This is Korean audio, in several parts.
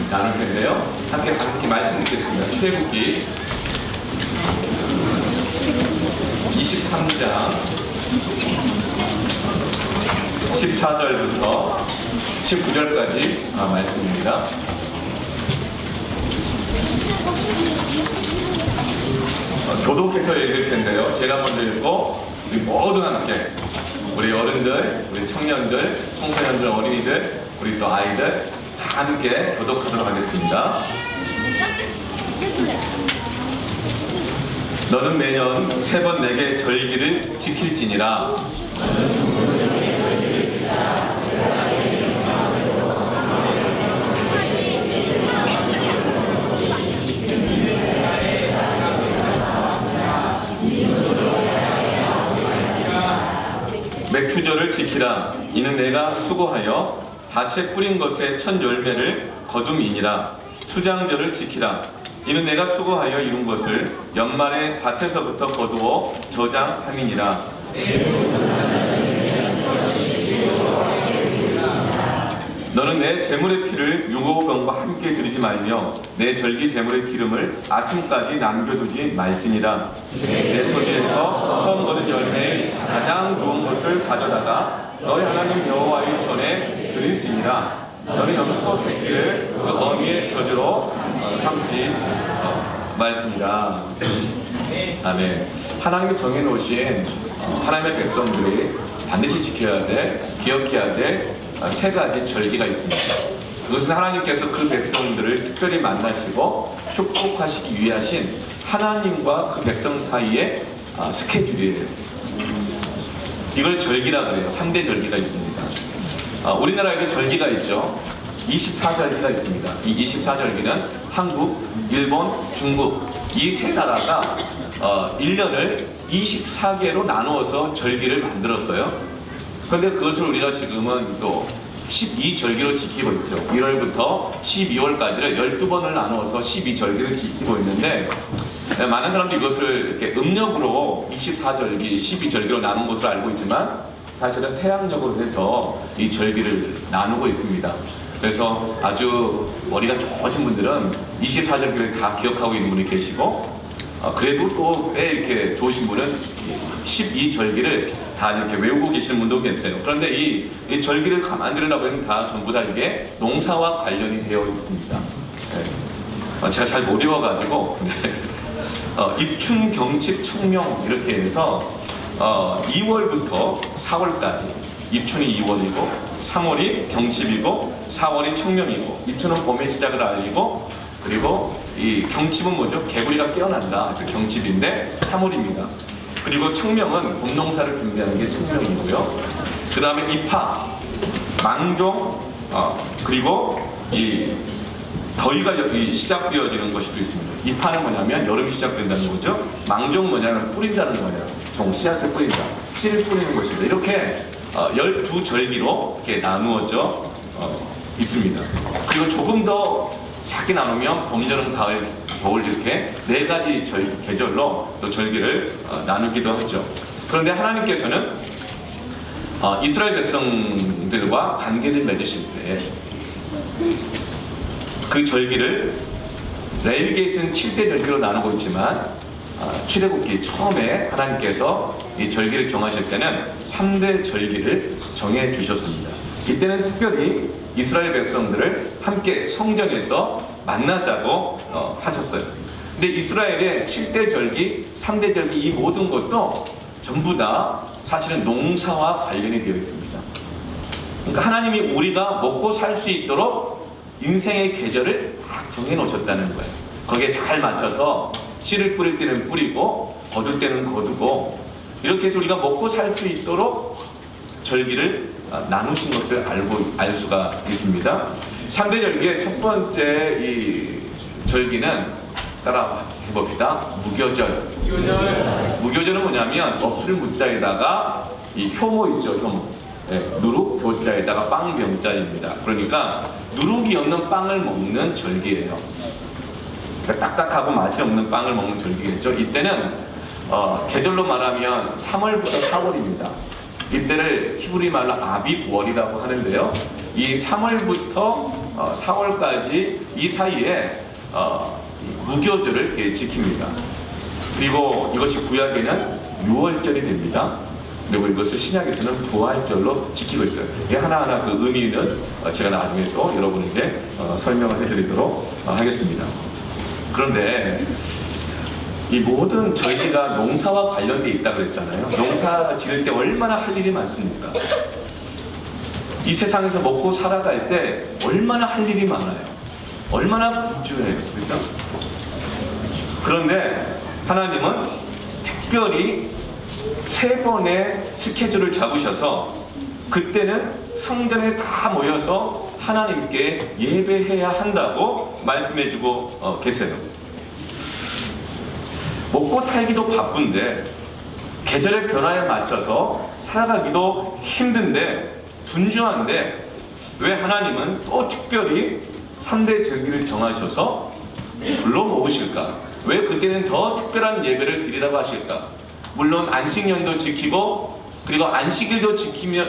나눌 텐데요. 함께 다섯 말씀 읽겠습니다. 출애굽기 23장 14절부터 19절까지 말씀입니다. 교독해서 읽을 텐데요. 제가 먼저 읽고 우리 모두 함께, 우리 어른들, 우리 청년들, 청소년들, 어린이들, 우리 또 아이들 다 함께 교독하도록 하겠습니다. 너는 매년 3번 내게 절기를 지킬지니라. 맥추절을 지키라. 이는 내가 수고하여 밭에 뿌린 것의 첫 열매를 거둠이니라. 수장절을 지키라. 이는 내가 수고하여 이룬 것을 연말에 밭에서부터 거두어 저장 3인이라. 너는 내 제물의 피를 유고병과 함께 드리지 말며 내 절기 제물의 기름을 아침까지 남겨두지 말지니라. 내 소지에서 처음 거둔 열매의 가장 좋은 것을 가져다가 너희 하나님 여호와의 전에 드릴지니라. 너는 염소 새끼를 그 어미의 저주로 삼지 말지니라. 아멘. 하나님이 정해놓으신 하나님의 백성들이 반드시 지켜야 될, 기억해야 될 3가지 절기가 있습니다. 그것은 하나님께서 그 백성들을 특별히 만나시고 축복하시기 위하신 하나님과 그 백성 사이의 스케줄이에요. 이걸 절기라 그래요. 3대 절기가 있습니다. 우리나라에도 절기가 있죠. 24절기가 있습니다. 이 24절기는 한국, 일본, 중국 이 3나라가 1년을 24개로 나누어서 절기를 만들었어요. 그런데 그것을 우리가 지금은 또 12절기로 지키고 있죠. 1월부터 12월까지를 12번을 나누어서 12절기를 지키고 있는데, 많은 사람들이 이것을 이렇게 음력으로 24절기, 12절기로 나눈 것으로 알고 있지만 사실은 태양력으로 해서 이 절기를 나누고 있습니다. 그래서 아주 머리가 좋으신 분들은 24절기를 다 기억하고 있는 분이 계시고, 그래도 또 꽤 이렇게 좋으신 분은 12절기를 다 이렇게 외우고 계시는 분도 계세요. 그런데 이 절기를 가만 들여다보면 다 전부 다 이게 농사와 관련이 되어 있습니다. 네. 제가 잘 못 외워가지고 입춘, 경칩, 청명 이렇게 해서 2월부터 4월까지 입춘이 2월이고 3월이 경칩이고 4월이 청명이고, 입춘은 봄의 시작을 알리고, 그리고 이 경칩은 뭐죠? 개구리가 깨어난다. 경칩인데 3월입니다. 그리고 청명은 봄 농사를 준비하는 게 청명이고요. 그 다음에 입하, 망종, 그리고 이 더위가 시작되어지는 것이 또 있습니다. 입하는 뭐냐면 여름이 시작된다는 거죠. 망종은 뭐냐면 뿌린다는 거예요. 씨앗을 뿌린다. 씨를 뿌리는 것입니다. 이렇게 12절기로 이렇게 나누어져 있습니다. 그리고 조금 더 작게 나누면 봄, 여름, 가을, 겨울 이렇게 4가지 계절로 또 절기를 나누기도 하죠. 그런데 하나님께서는 이스라엘 백성들과 관계를 맺으실 때 그 절기를 레위기에서는 7대 절기로 나누고 있지만 출애굽기 처음에 하나님께서 이 절기를 정하실 때는 3대 절기를 정해 주셨습니다. 이때는 특별히 이스라엘 백성들을 함께 성전에서 만나자고 하셨어요. 근데 이스라엘의 7대 절기, 3대 절기 이 모든 것도 전부 다 사실은 농사와 관련이 되어 있습니다. 그러니까 하나님이 우리가 먹고 살 수 있도록 인생의 계절을 딱 정해 놓으셨다는 거예요. 거기에 잘 맞춰서 씨를 뿌릴 때는 뿌리고 거둘 때는 거두고, 이렇게 해서 우리가 먹고 살 수 있도록 절기를 나누신 것을 알 수가 있습니다. 3대 절기의 첫 번째 이 절기는 따라 해봅시다. 무교절. 무교절은 뭐냐면 없을 무자에다가 이 효모 있죠, 효모. 네, 누룩 교자에다가 빵 병자입니다. 그러니까 누룩이 없는 빵을 먹는 절기예요. 그러니까 딱딱하고 맛이 없는 빵을 먹는 절기겠죠. 이때는 계절로 말하면 3월부터 4월입니다. 이때를 히브리 말로 아빕월이라고 하는데요. 이 3월부터 4월까지 이 사이에 무교절을 지킵니다. 그리고 이것이 구약에는 6월절이 됩니다. 그리고 이것을 신약에서는 부활절로 지키고 있어요. 이 하나하나 그 의미는 제가 나중에 또 여러분에게 설명을 해드리도록 하겠습니다. 그런데 이 모든 절기가 농사와 관련되어 있다고 그랬잖아요. 농사 지을 때 얼마나 할 일이 많습니까? 이 세상에서 먹고 살아갈 때 얼마나 할 일이 많아요. 얼마나 분주해요. 그렇죠? 그런데 하나님은 특별히 3번의 스케줄을 잡으셔서 그때는 성전에 다 모여서 하나님께 예배해야 한다고 말씀해주고 계세요. 먹고 살기도 바쁜데 계절의 변화에 맞춰서 살아가기도 힘든데 분주한데 왜 하나님은 또 특별히 3대 절기를 정하셔서 불러 모으실까? 왜 그때는 더 특별한 예배를 드리라고 하실까? 물론 안식년도 지키고 그리고 안식일도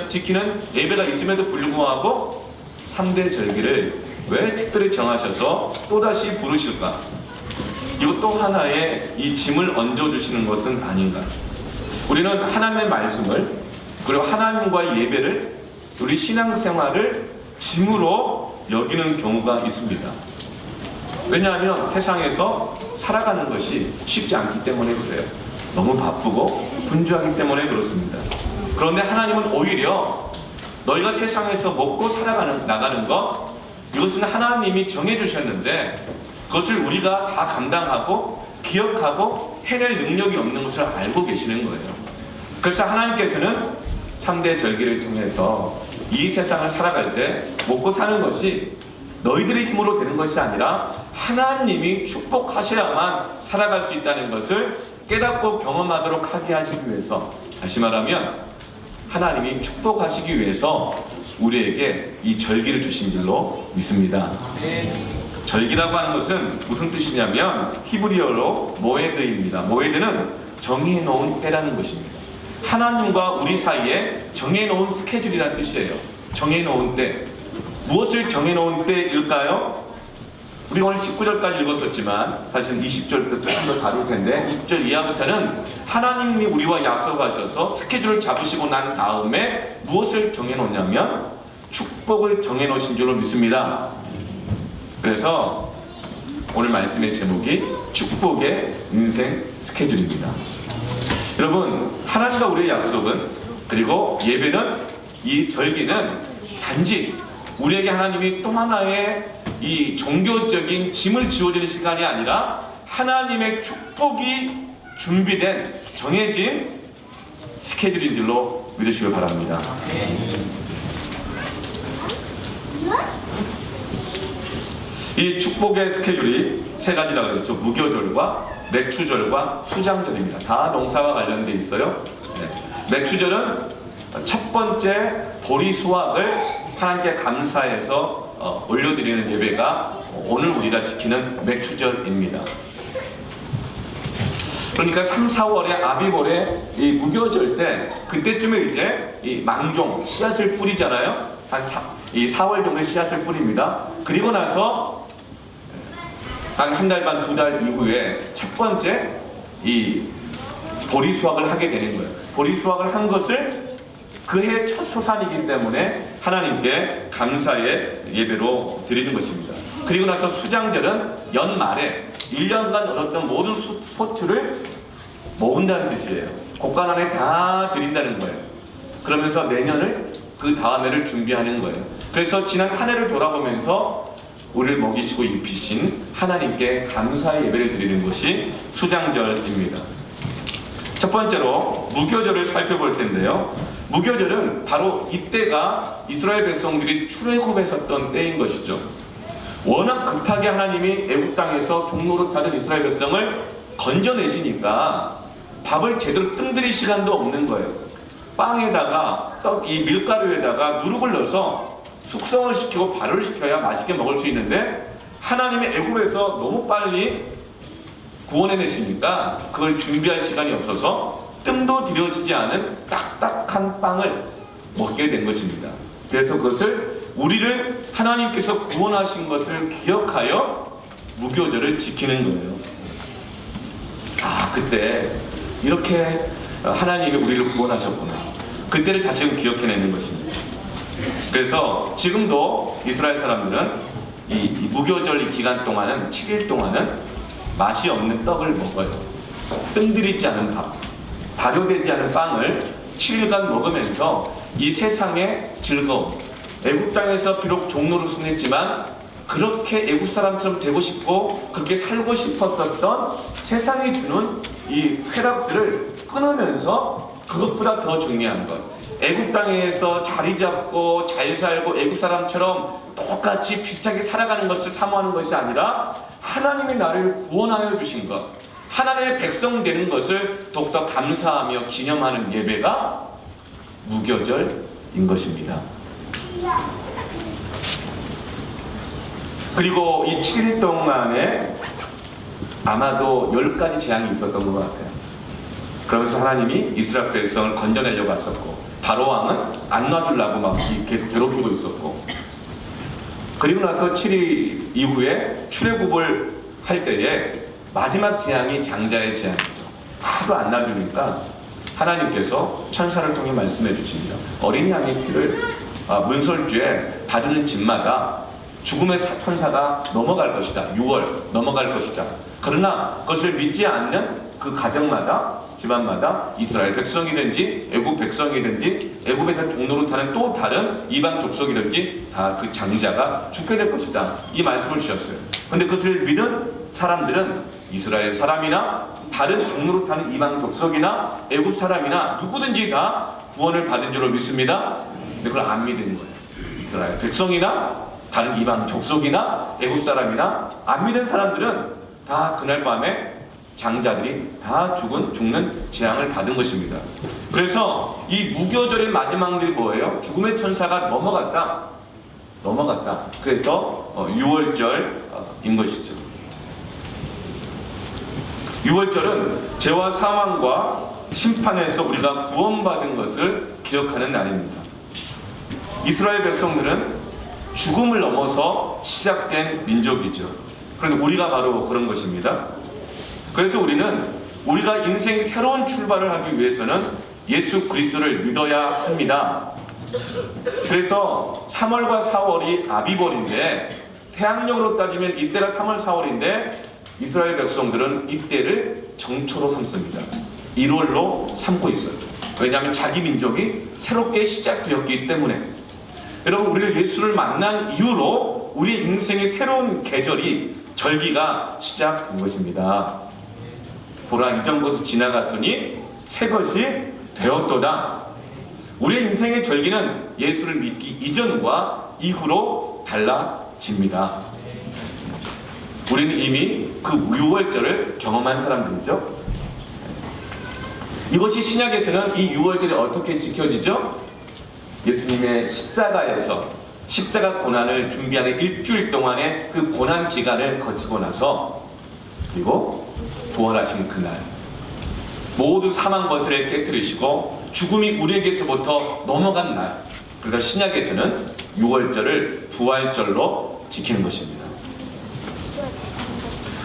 지키는 예배가 있음에도 불구하고 3대 절기를 왜 특별히 정하셔서 또다시 부르실까? 이거 또 하나의 이 짐을 얹어주시는 것은 아닌가? 우리는 하나님의 말씀을 그리고 하나님과의 예배를 우리 신앙생활을 짐으로 여기는 경우가 있습니다. 왜냐하면 세상에서 살아가는 것이 쉽지 않기 때문에 그래요. 너무 바쁘고 분주하기 때문에 그렇습니다. 그런데 하나님은 오히려 너희가 세상에서 먹고 나가는 것 이것은 하나님이 정해주셨는데 그것을 우리가 다 감당하고 기억하고 해낼 능력이 없는 것을 알고 계시는 거예요. 그래서 하나님께서는 3대 절기를 통해서 이 세상을 살아갈 때 먹고 사는 것이 너희들의 힘으로 되는 것이 아니라 하나님이 축복하셔야만 살아갈 수 있다는 것을 깨닫고 경험하도록 하게 하시기 위해서, 다시 말하면 하나님이 축복하시기 위해서 우리에게 이 절기를 주신 줄로 믿습니다. 절기라고 하는 것은 무슨 뜻이냐면 히브리어로 모에드입니다. 모에드는 정해놓은 때라는 것입니다. 하나님과 우리 사이에 정해놓은 스케줄이라는 뜻이에요. 정해놓은 때. 무엇을 정해놓은 때일까요? 우리가 오늘 19절까지 읽었었지만 사실 20절부터 조금 더 다룰 텐데 20절 이하부터는 하나님이 우리와 약속하셔서 스케줄을 잡으시고 난 다음에 무엇을 정해놓냐면 축복을 정해놓으신 줄로 믿습니다. 그래서 오늘 말씀의 제목이 축복의 인생 스케줄입니다. 여러분, 하나님과 우리의 약속은 그리고 예배는 이 절기는 단지 우리에게 하나님이 또 하나의 이 종교적인 짐을 지워주는 시간이 아니라 하나님의 축복이 준비된 정해진 스케줄인 줄로 믿으시길 바랍니다. 이 축복의 스케줄이 3가지라고 했죠. 무교절과 맥추절과 수장절입니다. 다 농사와 관련되어 있어요. 맥추절은 첫 번째 보리 수확을 하나님께 감사해서 올려드리는 예배가 오늘 우리가 지키는 맥추절입니다. 그러니까 3, 4월에 아비월에 이 무교절 때 그때쯤에 이제 이 망종 씨앗을 뿌리잖아요. 이 4월 정도에 씨앗을 뿌립니다. 그리고 나서 한 달 반, 2달 이후에 첫 번째 이 보리 수확을 하게 되는 거예요. 보리 수확을 한 것을 그해 첫 소산이기 때문에 하나님께 감사의 예배로 드리는 것입니다. 그리고 나서 수장절은 연말에 1년간 얻었던 모든 소출을 모은다는 뜻이에요. 곡간 안에 다 드린다는 거예요. 그러면서 내년을 그 다음 해를 준비하는 거예요. 그래서 지난 한 해를 돌아보면서 우리를 먹이시고 입히신 하나님께 감사의 예배를 드리는 것이 수장절입니다. 첫 번째로 무교절을 살펴볼 텐데요. 무교절은 바로 이때가 이스라엘 백성들이 출애굽했었던 때인 것이죠. 워낙 급하게 하나님이 애굽 땅에서 종노릇하던 이스라엘 백성을 건져내시니까 밥을 제대로 뜸들일 시간도 없는 거예요. 빵에다가 이 밀가루에다가 누룩을 넣어서 숙성을 시키고 발효를 시켜야 맛있게 먹을 수 있는데 하나님이 애굽에서 너무 빨리 구원해내시니까 그걸 준비할 시간이 없어서 뜸도 들여지지 않은 딱딱한 빵을 먹게 된 것입니다. 그래서 그것을 우리를 하나님께서 구원하신 것을 기억하여 무교절을 지키는 거예요. 아, 그때 이렇게 하나님이 우리를 구원하셨구나. 그때를 다시금 기억해내는 것입니다. 그래서 지금도 이스라엘 사람들은 이 무교절 이 기간 동안은 7일 동안은 맛이 없는 떡을 먹어요. 뜸들이지 않은 밥, 발효되지 않은 빵을 7일간 먹으면서 이 세상의 즐거움, 애굽 땅에서 비록 종노릇은 했지만 그렇게 애굽 사람처럼 되고 싶고 그렇게 살고 싶었었던 세상이 주는 이 쾌락들을 끊으면서 그것보다 더 중요한 것, 애굽 땅에서 자리 잡고 잘 살고 애굽 사람처럼 똑같이 비슷하게 살아가는 것을 사모하는 것이 아니라 하나님이 나를 구원하여 주신 것, 하나님의 백성 되는 것을 더욱더 감사하며 기념하는 예배가 무교절인 것입니다. 그리고 이 7일 동안에 아마도 10가지 재앙이 있었던 것 같아요. 그러면서 하나님이 이스라엘 백성을 건져내려고 하셨고, 바로왕은 안 놔주려고 막 계속 괴롭히고 있었고, 그리고 나서 7일 이후에 출애굽을 할 때에 마지막 재앙이 장자의 재앙이죠. 하도 안 놔주니까 하나님께서 천사를 통해 말씀해 주십니다. 어린 양의 피를 문설주에 바르는 집마다 죽음의 천사가 넘어갈 것이다. 6월 넘어갈 것이다. 그러나 그것을 믿지 않는 그 가정마다, 집안마다 이스라엘 백성이든지 애굽 백성이든지 애굽에서 종노릇하는 또 다른 이방 족속이든지 다 그 장자가 죽게 될 것이다. 이 말씀을 주셨어요. 그런데 그것을 믿은 사람들은 이스라엘 사람이나 다른 종노릇하는 이방 족속이나 애굽 사람이나 누구든지 다 구원을 받은 줄로 믿습니다. 근데 그걸 안 믿는 거예요. 이스라엘 백성이나 다른 이방 족속이나 애굽 사람이나 안 믿은 사람들은 다 그날 밤에 장자들이 다 죽는 재앙을 받은 것입니다. 그래서 이 무교절의 마지막 일이 뭐예요? 죽음의 천사가 넘어갔다. 그래서 6월절인 것이죠. 6월절은 죄와 사망과 심판에서 우리가 구원받은 것을 기억하는 날입니다. 이스라엘 백성들은 죽음을 넘어서 시작된 민족이죠. 그런데 우리가 바로 그런 것입니다. 그래서 우리가 인생의 새로운 출발을 하기 위해서는 예수 그리스도를 믿어야 합니다. 그래서 3월과 4월이 아비벌인데, 태양력으로 따지면 이때가 3월, 4월인데 이스라엘 백성들은 이때를 정초로 삼습니다. 1월로 삼고 있어요. 왜냐하면 자기 민족이 새롭게 시작되었기 때문에. 여러분, 우리를 예수를 만난 이후로 우리 인생의 새로운 계절이, 절기가 시작된 것입니다. 보라, 이전 것이 지나갔으니 새 것이 되었도다. 우리의 인생의 절기는 예수를 믿기 이전과 이후로 달라집니다. 우리는 이미 그 6월절을 경험한 사람들이죠. 이것이 신약에서는 이 6월절이 어떻게 지켜지죠? 예수님의 십자가 고난을 준비하는 일주일 동안의 그 고난 기간을 거치고 나서, 그리고 부활하신 그날, 모든 사망 권세를 깨뜨리시고 죽음이 우리에게서부터 넘어간 날, 그래서 신약에서는 6월절을 부활절로 지키는 것입니다.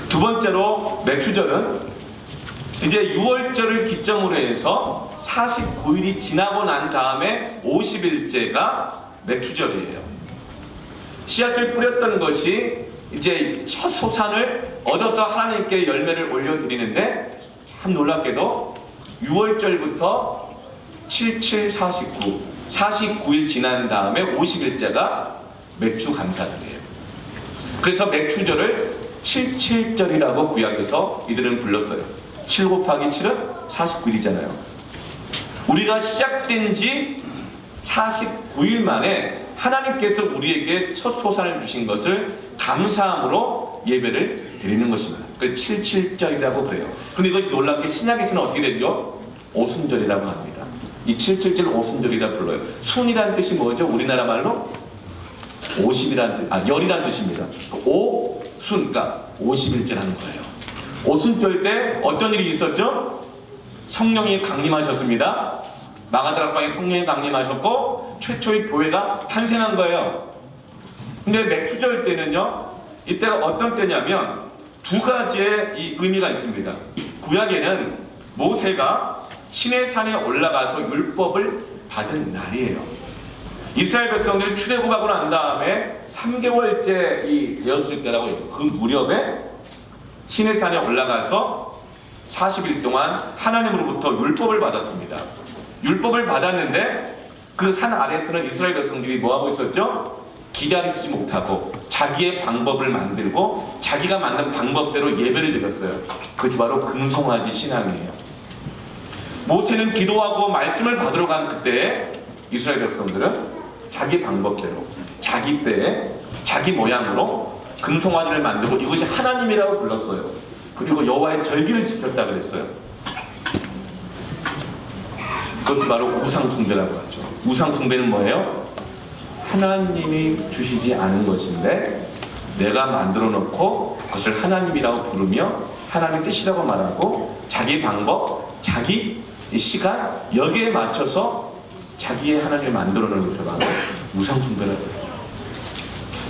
두 번째로 맥주절은 이제 6월절을 기점으로 해서 49일이 지나고 난 다음에 50일째가 맥주절이에요. 씨앗을 뿌렸던 것이 이제 첫 소산을 얻어서 하나님께 열매를 올려드리는데, 참 놀랍게도 6월절부터 49일 지난 다음에 50일째가 맥주 감사절이에요. 그래서 맥주절을 77절이라고 구약에서 이들은 불렀어요. 7 곱하기 7은 49일이잖아요. 우리가 시작된 지 49일 만에 하나님께서 우리에게 첫 소산을 주신 것을 감사함으로 예배를 드리는 것입니다. 그 77절이라고 그래요. 그런데 이것이 놀랍게 신약에서는 어떻게 되죠? 오순절이라고 합니다. 이 77절 오순절이라 불러요. 순이라는 뜻이 뭐죠? 우리나라 말로 50이라는 뜻, 열이라는 뜻입니다. 오순, 그러니까 50일째라는 거예요. 오순절 때 어떤 일이 있었죠? 성령이 강림하셨습니다. 마가다락방에 성령이 강림하셨고 최초의 교회가 탄생한 거예요. 근데 맥추절 때는요, 이때가 어떤 때냐면 두 가지의 이 의미가 있습니다. 구약에는 모세가 시내산에 올라가서 율법을 받은 날이에요. 이스라엘 백성들이 출애굽하고 난 다음에 3개월째 되었을 때라고 해요. 그 무렵에 시내산에 올라가서 40일 동안 하나님으로부터 율법을 받았습니다. 율법을 받았는데 그 산 아래에서는 이스라엘 백성들이 뭐하고 있었죠? 기다리지 못하고 자기의 방법을 만들고 자기가 만든 방법대로 예배를 드렸어요. 그것이 바로 금송아지 신앙이에요. 모세는 기도하고 말씀을 받으러 간 그때에 이스라엘 백성들은 자기 방법대로 자기 때에 자기 모양으로 금송아지를 만들고 이것이 하나님이라고 불렀어요. 그리고 여호와의 절기를 지켰다 그랬어요. 그것이 바로 우상숭배라고 하죠. 우상숭배는 뭐예요? 하나님이 주시지 않은 것인데 내가 만들어 놓고 그것을 하나님이라고 부르며 하나님의 뜻이라고 말하고 자기 방법, 자기 시간 여기에 맞춰서 자기의 하나님을 만들어 놓은 것을 바로 우상숭배라고 해요.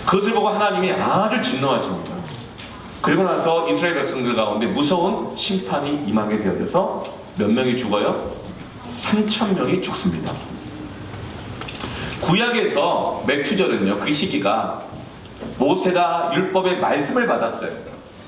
그것을 보고 하나님이 아주 진노하십니다. 그리고 나서 이스라엘 백성들 가운데 무서운 심판이 임하게 되어져서 몇 명이 죽어요? 3,000명이 죽습니다. 구약에서 맥추절은요, 그 시기가 모세가 율법의 말씀을 받았어요.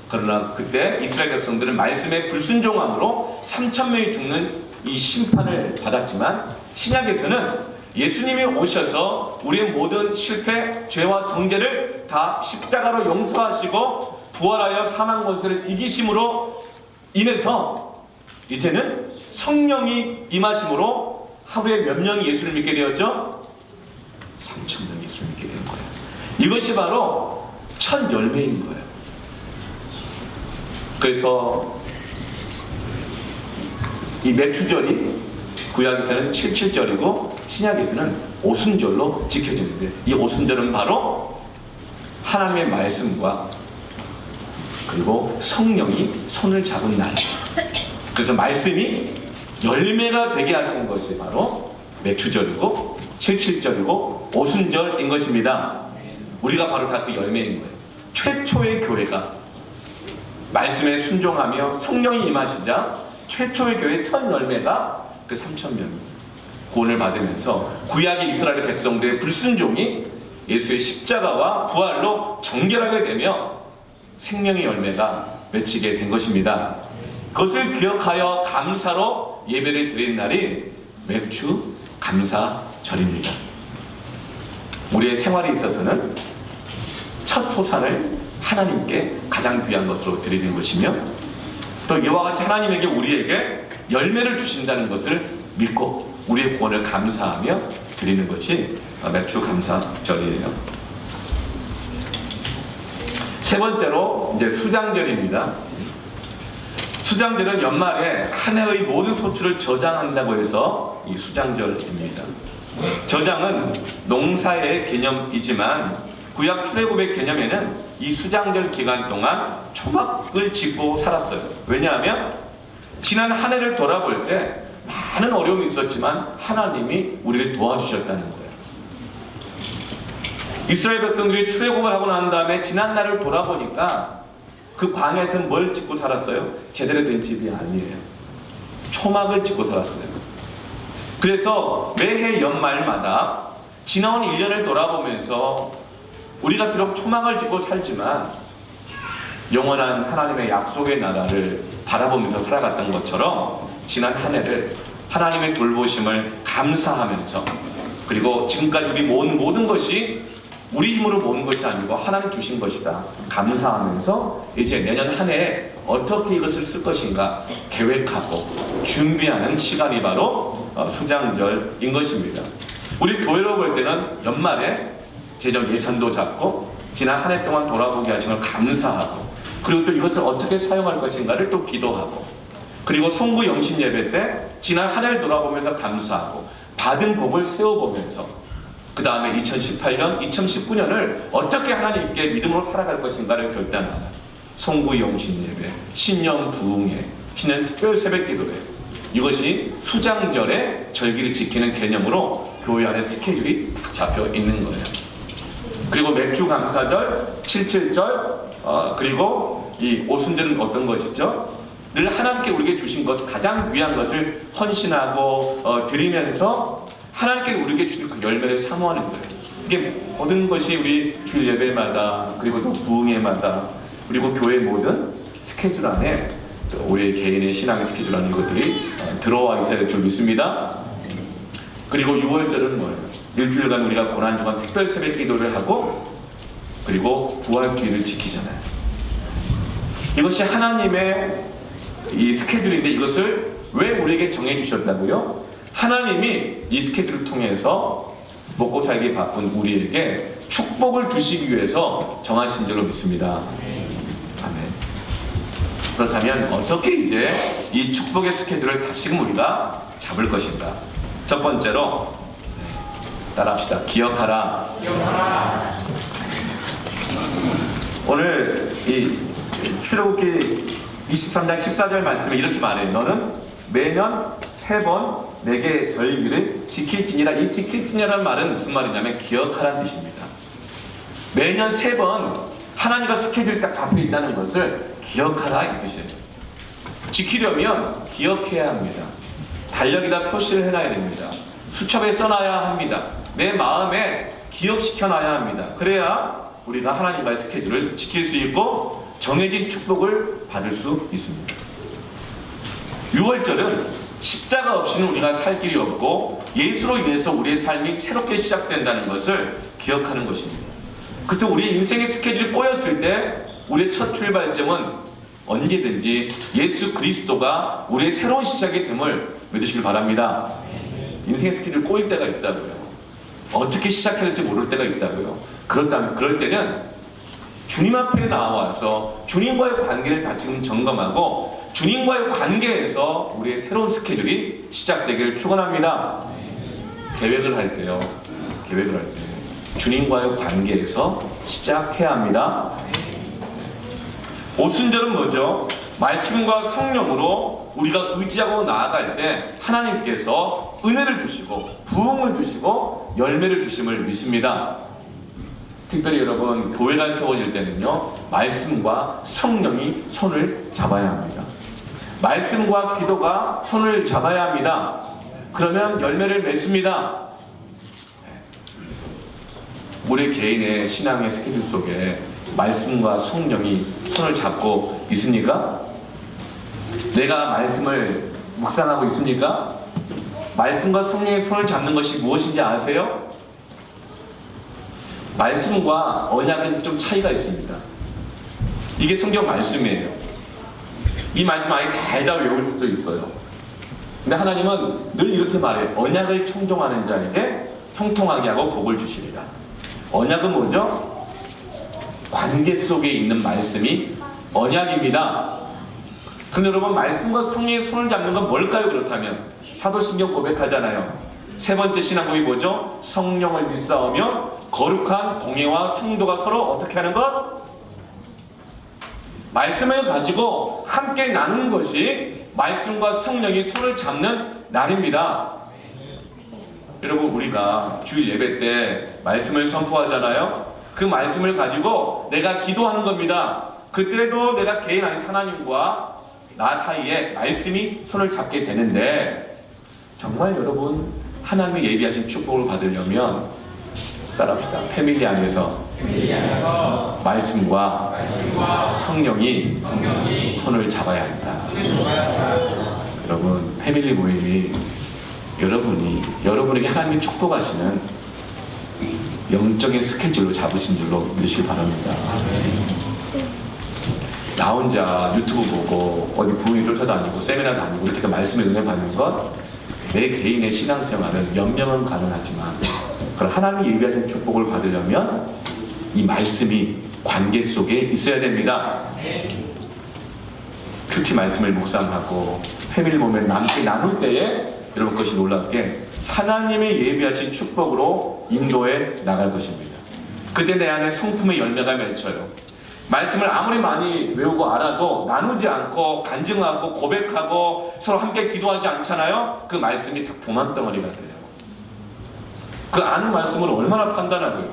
그러나 그때 이스라엘 백성들은 말씀에 불순종함으로 3,000명이 죽는 이 심판을 받았지만 신약에서는 예수님이 오셔서 우리의 모든 실패, 죄와 정죄를 다 십자가로 용서하시고 부활하여 사망 권세를 이기심으로 인해서 이제는 성령이 임하심으로 하루에 몇 명이 예수를 믿게 되었죠? 3,000명이 예수를 믿게 된 거예요. 이것이 바로 첫 열매인 거예요. 그래서 이 맥추절이 구약에서는 77절이고 신약에서는 오순절로 지켜지는데 이 오순절은 바로 하나님의 말씀과 그리고 성령이 손을 잡은 날. 그래서 말씀이 열매가 되게 하신 것이 바로 맥추절이고 77절이고 오순절인 것입니다. 우리가 바로 다 그 열매인 거예요. 최초의 교회가 말씀에 순종하며 성령이 임하시자 최초의 교회 첫 열매가 그 3,000명이 구원을 받으면서 구약의 이스라엘 백성들의 불순종이 예수의 십자가와 부활로 정결하게 되며 생명의 열매가 맺히게 된 것입니다. 그것을 기억하여 감사로 예배를 드린 날이 맥추 감사절입니다. 우리의 생활에 있어서는 첫 소산을 하나님께 가장 귀한 것으로 드리는 것이며 또 이와 같이 하나님에게 우리에게 열매를 주신다는 것을 믿고 우리의 구원을 감사하며 드리는 것이 맥추 감사절이에요. 세 번째로 이제 수장절입니다. 수장절은 연말에 한 해의 모든 소출을 저장한다고 해서 이 수장절입니다. 저장은 농사의 개념이지만 구약 출애굽의 개념에는 이 수장절 기간 동안 초막을 짓고 살았어요. 왜냐하면 지난 한 해를 돌아볼 때 많은 어려움이 있었지만 하나님이 우리를 도와주셨다는 거예요. 이스라엘 백성들이 출애굽을 하고 난 다음에 지난 날을 돌아보니까 그 광야에서는 뭘 짓고 살았어요? 제대로 된 집이 아니에요. 초막을 짓고 살았어요. 그래서 매해 연말마다 지나온 1년을 돌아보면서 우리가 비록 초막을 짓고 살지만 영원한 하나님의 약속의 나라를 바라보면서 살아갔던 것처럼 지난 한 해를 하나님의 돌보심을 감사하면서 그리고 지금까지 우리 모든 것이 우리 힘으로 모은 것이 아니고 하나님 주신 것이다 감사하면서 이제 내년 한 해에 어떻게 이것을 쓸 것인가 계획하고 준비하는 시간이 바로 수장절인 것입니다. 우리 교회로 볼 때는 연말에 재정 예산도 잡고 지난 한 해 동안 돌아보게 하신 걸 감사하고 그리고 또 이것을 어떻게 사용할 것인가를 또 기도하고 그리고 송구 영신 예배 때 지난 한 해를 돌아보면서 감사하고 받은 복을 세워보면서 그 다음에 2018년, 2019년을 어떻게 하나님께 믿음으로 살아갈 것인가를 결단하는 송구 영신 예배, 신년 부흥회, 신년 특별 새벽 기도회 이것이 수장절의 절기를 지키는 개념으로 교회 안에 스케줄이 잡혀 있는 거예요. 그리고 맥주 감사절, 칠칠절, 그리고 이 오순절은 어떤 것이죠? 늘 하나님께 우리에게 주신 것, 가장 귀한 것을 헌신하고 드리면서 하나님께 우리에게 주신 그 열매를 사모하는 거예요. 이게 모든 것이 우리 주일 예배마다, 그리고 또 부흥회마다, 그리고 교회 모든 스케줄 안에 우리 개인의 신앙의 스케줄 안에 이것들이 들어와 있어야 될 줄 믿습니다. 그리고 6월절은 뭐예요? 일주일간 우리가 고난주간 특별 새벽 기도를 하고, 그리고 부활주의를 지키잖아요. 이것이 하나님의 이 스케줄인데, 이것을 왜 우리에게 정해주셨다고요? 하나님이 이 스케줄을 통해서 먹고 살기 바쁜 우리에게 축복을 주시기 위해서 정하신 줄로 믿습니다. 아멘. 그렇다면 어떻게 이제 이 축복의 스케줄을 다시금 우리가 잡을 것인가? 첫 번째로 따라합시다. 기억하라. 기억하라. 오늘 이 출애굽기 23장 14절 말씀에 이렇게 말해요. 너는 매년 3번 내게 절기를 지킬지니라. 이 지킬지니라는 말은 무슨 말이냐면 기억하라는 뜻입니다. 매년 3번 하나님과 스케줄이 딱 잡혀 있다는 것을 기억하라 이 뜻이에요. 지키려면 기억해야 합니다. 달력에다 표시를 해놔야 됩니다. 수첩에 써놔야 합니다. 내 마음에 기억시켜놔야 합니다. 그래야 우리가 하나님과의 스케줄을 지킬 수 있고 정해진 축복을 받을 수 있습니다. 6월절은 십자가 없이는 우리가 살 길이 없고 예수로 인해서 우리의 삶이 새롭게 시작된다는 것을 기억하는 것입니다. 그래서 우리 인생의 스케줄이 꼬였을 때 우리의 첫 출발점은 언제든지 예수 그리스도가 우리의 새로운 시작이 됨을 믿으시길 바랍니다. 인생의 스케줄이 꼬일 때가 있다고요. 어떻게 시작해야 될지 모를 때가 있다고요. 그럴 때는 주님 앞에 나와서 주님과의 관계를 다시금 점검하고 주님과의 관계에서 우리의 새로운 스케줄이 시작되기를 축원합니다. 계획을 할 때요. 주님과의 관계에서 시작해야 합니다. 오순절은 뭐죠? 말씀과 성령으로 우리가 의지하고 나아갈 때 하나님께서 은혜를 주시고 부흥을 주시고 열매를 주심을 믿습니다. 특별히 여러분, 교회가 세워질 때는요, 말씀과 성령이 손을 잡아야 합니다. 말씀과 기도가 손을 잡아야 합니다. 그러면 열매를 맺습니다. 우리 개인의 신앙의 스케줄 속에 말씀과 성령이 손을 잡고 있습니까? 내가 말씀을 묵상하고 있습니까? 말씀과 성령의 손을 잡는 것이 무엇인지 아세요? 말씀과 언약은 좀 차이가 있습니다. 이게 성경 말씀이에요. 이 말씀 아예 달다 외울 수도 있어요. 근데 하나님은 늘 이렇게 말해요. 언약을 청종하는 자에게 형통하게 하고 복을 주시리라. 언약은 뭐죠? 관계 속에 있는 말씀이 언약입니다. 근데 여러분, 말씀과 성령의 손을 잡는 건 뭘까요? 그렇다면 사도신경 고백하잖아요. 세 번째 신앙법이 뭐죠? 성령을 믿사오며 거룩한 공예와 성도가 서로 어떻게 하는 것? 말씀을 가지고 함께 나누는 것이 말씀과 성령이 손을 잡는 날입니다. 여러분, 우리가 주일 예배 때 말씀을 선포하잖아요. 그 말씀을 가지고 내가 기도하는 겁니다. 그때도 내가 개인 안에서 하나님과 나 사이에 말씀이 손을 잡게 되는데, 정말 여러분, 하나님이 예비하신 축복을 받으려면 따라합시다. 패밀리 안에서 말씀과 성령이 손을 잡아야 한다. 여러분, 패밀리 모임이 여러분에게 하나님이 축복하시는 영적인 스케줄로 잡으신 줄로 믿으시기 바랍니다. 나 혼자 유튜브 보고 어디 부흥회 쫓아다니고 세미나 다니고 이렇게 말씀에 은혜 받는 것, 내 개인의 신앙생활은 연명은 가능하지만 그런 하나님이 예비하신 축복을 받으려면 이 말씀이 관계 속에 있어야 됩니다. 큐티 말씀을 묵상하고 패밀리 모임을 함께 나눌 때에 여러분, 그것이 놀랍게 하나님의 예비하신 축복으로 인도해 나갈 것입니다. 그때 내 안에 성품의 열매가 맺혀요. 말씀을 아무리 많이 외우고 알아도 나누지 않고 간증하고 고백하고 서로 함께 기도하지 않잖아요. 그 말씀이 다 부만덩어리가 돼요. 그 아는 말씀을 얼마나 판단하고요.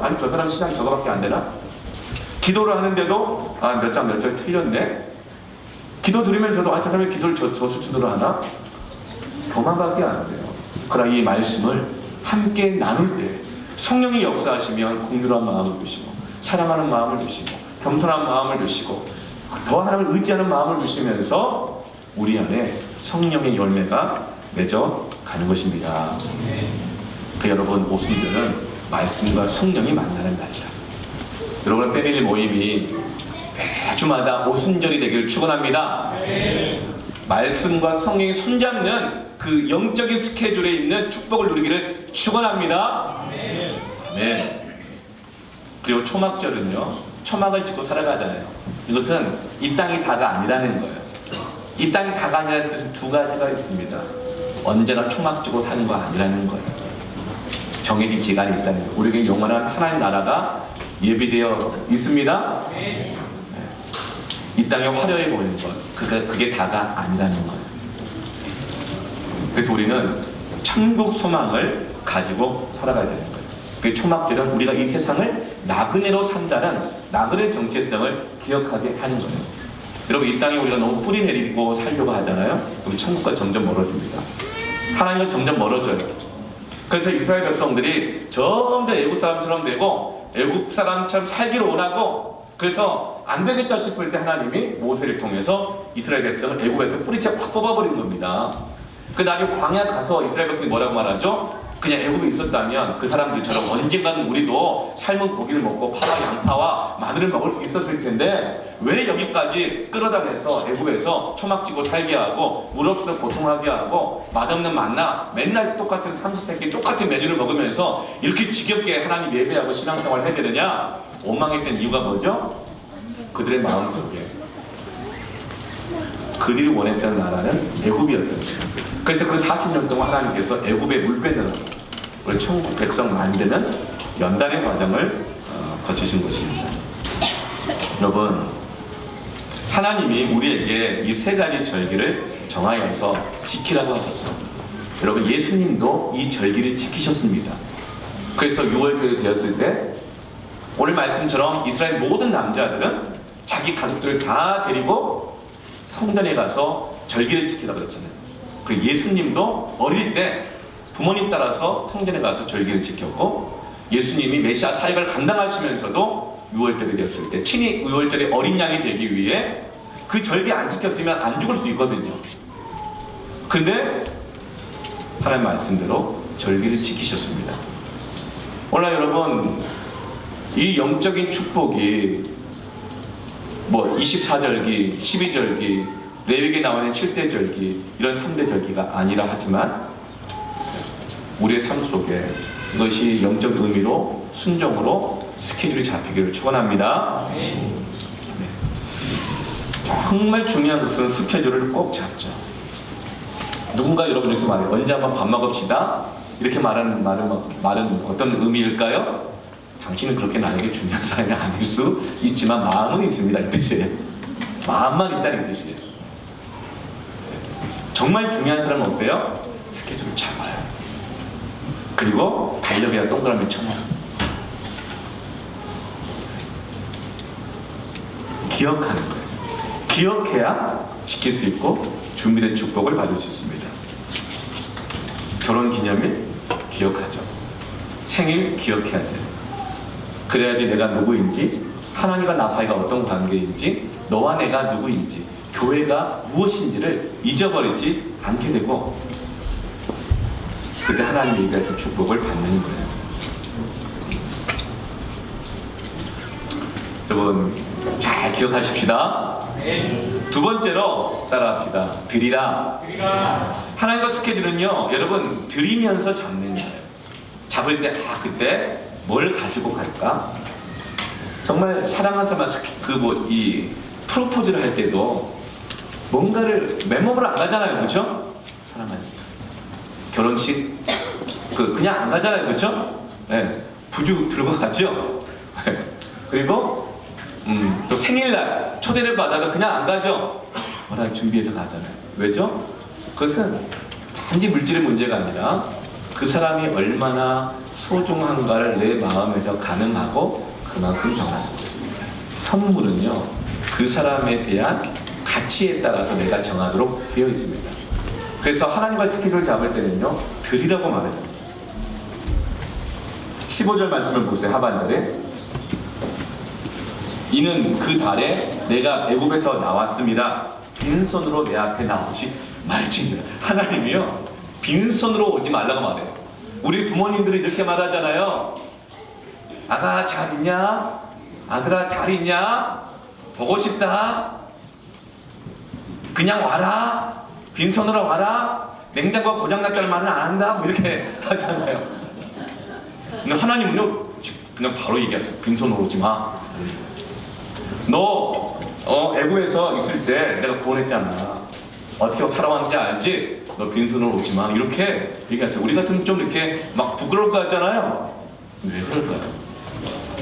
아니 저 사람 신앙이 저거밖에 안 되나? 기도를 하는데도 몇 장 몇 절 틀렸네. 기도 드리면서도 저 사람이 기도를 저 수준으로 하나? 교만밖에 안 돼요. 그러나 이 말씀을 함께 나눌 때 성령이 역사하시면 긍휼한 마음을 주시고 사랑하는 마음을 주시고 겸손한 마음을 주시고 더 하나님을 의지하는 마음을 주시면서 우리 안에 성령의 열매가 맺어 가는 것입니다. 여러분, 오순절은 말씀과 성령이 만나는 날이다. 여러분의 패밀리 모임이 매주마다 오순절이 되기를 축원합니다. 말씀과 성령이 손잡는 그 영적인 스케줄에 있는 축복을 누리기를 축원합니다. 아멘. 그리고 초막절은요, 초막을 짓고 살아가잖아요. 이것은 이 땅이 다가 아니라는 거예요. 이 땅이 다가 아니라는 뜻은 두 가지가 있습니다. 언제나 초막 짓고 사는 거 아니라는 거예요. 정해진 기간이 있다는 거예요. 우리에게 영원한 하나님 나라가 예비되어 있습니다. 네. 이 땅에 화려해 보이는 것, 그게 다가 아니라는 거예요. 그래서 우리는 천국 소망을 가지고 살아가야 되는 거예요. 그 초막절은 우리가 이 세상을 나그네로 산다는 나그네 정체성을 기억하게 하는 거예요. 여러분, 이 땅에 우리가 너무 뿌리 내리고 살려고 하잖아요. 그럼 천국과 점점 멀어집니다. 하나님과 점점 멀어져요. 그래서 이스라엘 백성들이 점점 애국 사람처럼 되고 애국 사람처럼 살기를 원하고, 그래서 안 되겠다 싶을 때 하나님이 모세를 통해서 이스라엘 백성을 애국에서 뿌리채 확 뽑아버린 겁니다. 그 나중에 광야 가서 이스라엘 백성이 뭐라고 말하죠? 그냥 애국에 있었다면 그 사람들처럼 언젠가는 우리도 삶은 고기를 먹고 파와 양파와 마늘을 먹을 수 있었을 텐데 왜 여기까지 끌어다내서 애국에서 초막지고 살게 하고 물 없어 고통하게 하고 맛없는 만나 맨날 똑같은 삼시세끼 똑같은 메뉴를 먹으면서 이렇게 지겹게 하나님 예배하고 신앙생활을 해야 되느냐? 원망했던 이유가 뭐죠? 그들의 마음속에 그들이 원했던 나라는 애굽이었던 거예요. 그래서 그 40년 동안 하나님께서 애굽에 물 빼는 우리 천국 백성 만드는 연단의 과정을 거치신 것입니다. 여러분, 하나님이 우리에게 이 세 가지 절기를 정하여서 지키라고 하셨어요. 여러분, 예수님도 이 절기를 지키셨습니다. 그래서 6월절이 되었을 때 오늘 말씀처럼 이스라엘 모든 남자들은 자기 가족들을 다 데리고 성전에 가서 절기를 지키라고 그랬잖아요. 그 예수님도 어릴 때 부모님 따라서 성전에 가서 절기를 지켰고, 예수님이 메시아 사역을 감당하시면서도 6월절이 되었을 때 친히 6월절에 어린 양이 되기 위해 그 절기 안 지켰으면 안 죽을 수 있거든요. 근데 하나님 말씀대로 절기를 지키셨습니다. 오늘 여러분, 이 영적인 축복이 24절기, 12절기, 레위기에 나오는 7대 절기, 이런 3대 절기가 아니라 하지만 우리의 삶 속에 이것이 영적 의미로 순종으로 스케줄이 잡히기를 축원합니다. 네. 정말 중요한 것은 스케줄을 꼭 잡죠. 누군가 여러분 이렇게 말해요. 언제 한번 밥 먹읍시다. 이렇게 말은 어떤 의미일까요? 당신은 그렇게 나에게 중요한 사람이 아닐 수 있지만 마음은 있습니다, 이 뜻이에요. 마음만 있다는 뜻이에요. 정말 중요한 사람은 어때요? 스케줄을 잡아요. 그리고 달력에다 동그라미 쳐놔요. 기억하는 거예요. 기억해야 지킬 수 있고 준비된 축복을 받을 수 있습니다. 결혼 기념일 기억하죠. 생일 기억해야 돼요. 그래야지 내가 누구인지, 하나님과 나 사이가 어떤 관계인지, 너와 내가 누구인지, 교회가 무엇인지를 잊어버리지 않게 되고, 그때 하나님의 입에서 축복을 받는 거예요. 여러분, 잘 기억하십시다. 두 번째로 따라합시다. 드리라. 하나님과 스케줄은요, 여러분, 드리면서 잡는 거예요. 잡을 때, 그때 뭘 가지고 갈까? 정말 사랑하는 사람, 이 프로포즈를 할 때도 뭔가를 맨몸으로 안 가잖아요, 그렇죠? 사랑하니까. 결혼식 그냥 안 가잖아요, 그렇죠? 네, 부주 들고 가죠. 그리고 또 생일날 초대를 받아도 그냥 안 가죠. 뭐라 준비해서 가잖아요. 왜죠? 그것은 단지 물질의 문제가 아니라 그 사람이 얼마나 소중한가를 내 마음에서 가늠하고 그만큼 정하는 거예요. 선물은요, 그 사람에 대한 가치에 따라서 내가 정하도록 되어 있습니다. 그래서 하나님과 스케줄을 잡을 때는요, 드리라고 말해요. 15절 말씀을 보세요. 하반절에 이는 그 달에 내가 애굽에서 나왔습니다. 빈손으로 내 앞에 나오지 말지니라. 하나님이요, 빈손으로 오지 말라고 말해요. 우리 부모님들이 이렇게 말하잖아요. 아가 잘 있냐? 아들아 잘 있냐? 보고 싶다. 그냥 와라. 빈손으로 와라. 냉장고 고장났다는 말은 안 한다. 뭐 이렇게 하잖아요. 근데 하나님은요, 그냥 바로 얘기하세요. 빈손으로 오지 마. 너 애굽에서 있을 때 내가 구원했잖아. 어떻게 살아왔는지 알지? 너 빈손으로 오지 마. 이렇게 얘기하세요. 우리 같으면 좀 이렇게 막 부끄러울 것 같잖아요. 왜 그럴까요?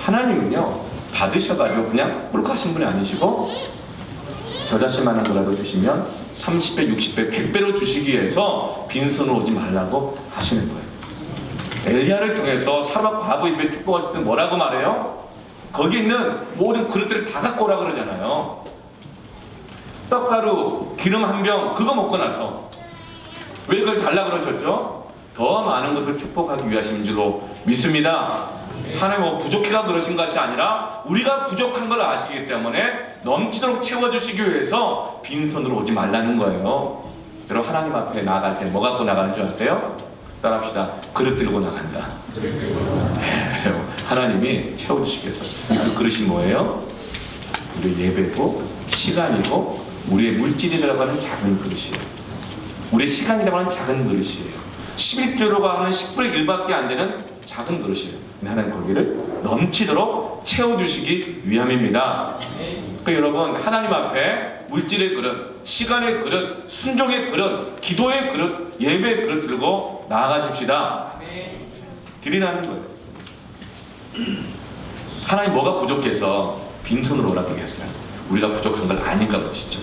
하나님은요, 받으셔가지고 그냥 꿀꺽하신 분이 아니시고 저 자신만한 거라도 주시면 30배, 60배, 100배로 주시기 위해서 빈손으로 오지 말라고 하시는 거예요. 엘리야를 통해서 사람 과부의 집에 축복하실 때 뭐라고 말해요? 거기 있는 모든 그릇들을 다 갖고 오라 그러잖아요. 떡가루, 기름 한 병 그거 먹고 나서 왜 그걸 달라 그러셨죠? 더 많은 것을 축복하기 위하신 줄로 믿습니다. 하나님 뭐 부족해가 그러신 것이 아니라 우리가 부족한 걸 아시기 때문에 넘치도록 채워주시기 위해서 빈손으로 오지 말라는 거예요. 여러분, 하나님 앞에 나아갈 때 뭐 갖고 나가는 줄 아세요? 따라합시다. 그릇 들고 나간다. 하나님이 채워주시겠어요. 그 그릇이 뭐예요? 우리 예배고 시간이고 우리의 물질이라고 하는 작은 그릇이에요. 우리의 시간이라고 하는 작은 그릇이에요. 11조로 가는 10분의 1밖에 안 되는 작은 그릇이에요. 하나님 거기를 넘치도록 채워주시기 위함입니다. 그러니까 여러분, 하나님 앞에 물질의 그릇, 시간의 그릇, 순종의 그릇, 기도의 그릇, 예배의 그릇 들고 나아가십시다. 드리라는 거예요. 하나님 뭐가 부족해서 빈손으로 오라고 얘기했어요? 우리가 부족한 걸 아닌가 보시죠.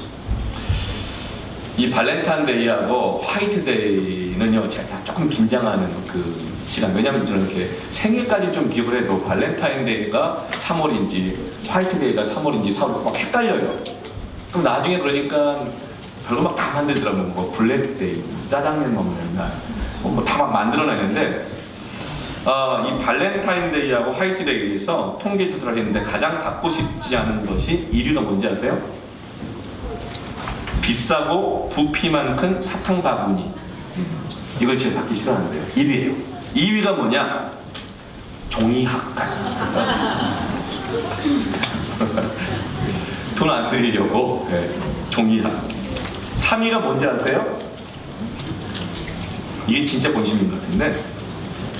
이 발렌타인데이하고 화이트데이는요, 제가 조금 긴장하는 그 시간. 왜냐면 저는 이렇게 생일까지 좀 기억을 해도 발렌타인데이가 3월인지 화이트데이가 3월인지 4월인지 막 헷갈려요. 그럼 나중에 그러니까 별거 막 다 만들더라고요. 뭐 블랙데이, 짜장면 먹는 날, 뭐 다 막 만들어냈는데 이 발렌타인데이하고 화이트데이에서 통계 조사를 했는데 가장 받고 싶지 않은 것이 1위가 뭔지 아세요? 비싸고 부피만 큰 사탕 바구니. 이걸 제일 받기 싫어하는데요. 1위예요. 2위가 뭐냐? 종이학관. 돈 안 들이려고 종이학. 3위가 뭔지 아세요? 이게 진짜 본심인 것 같은데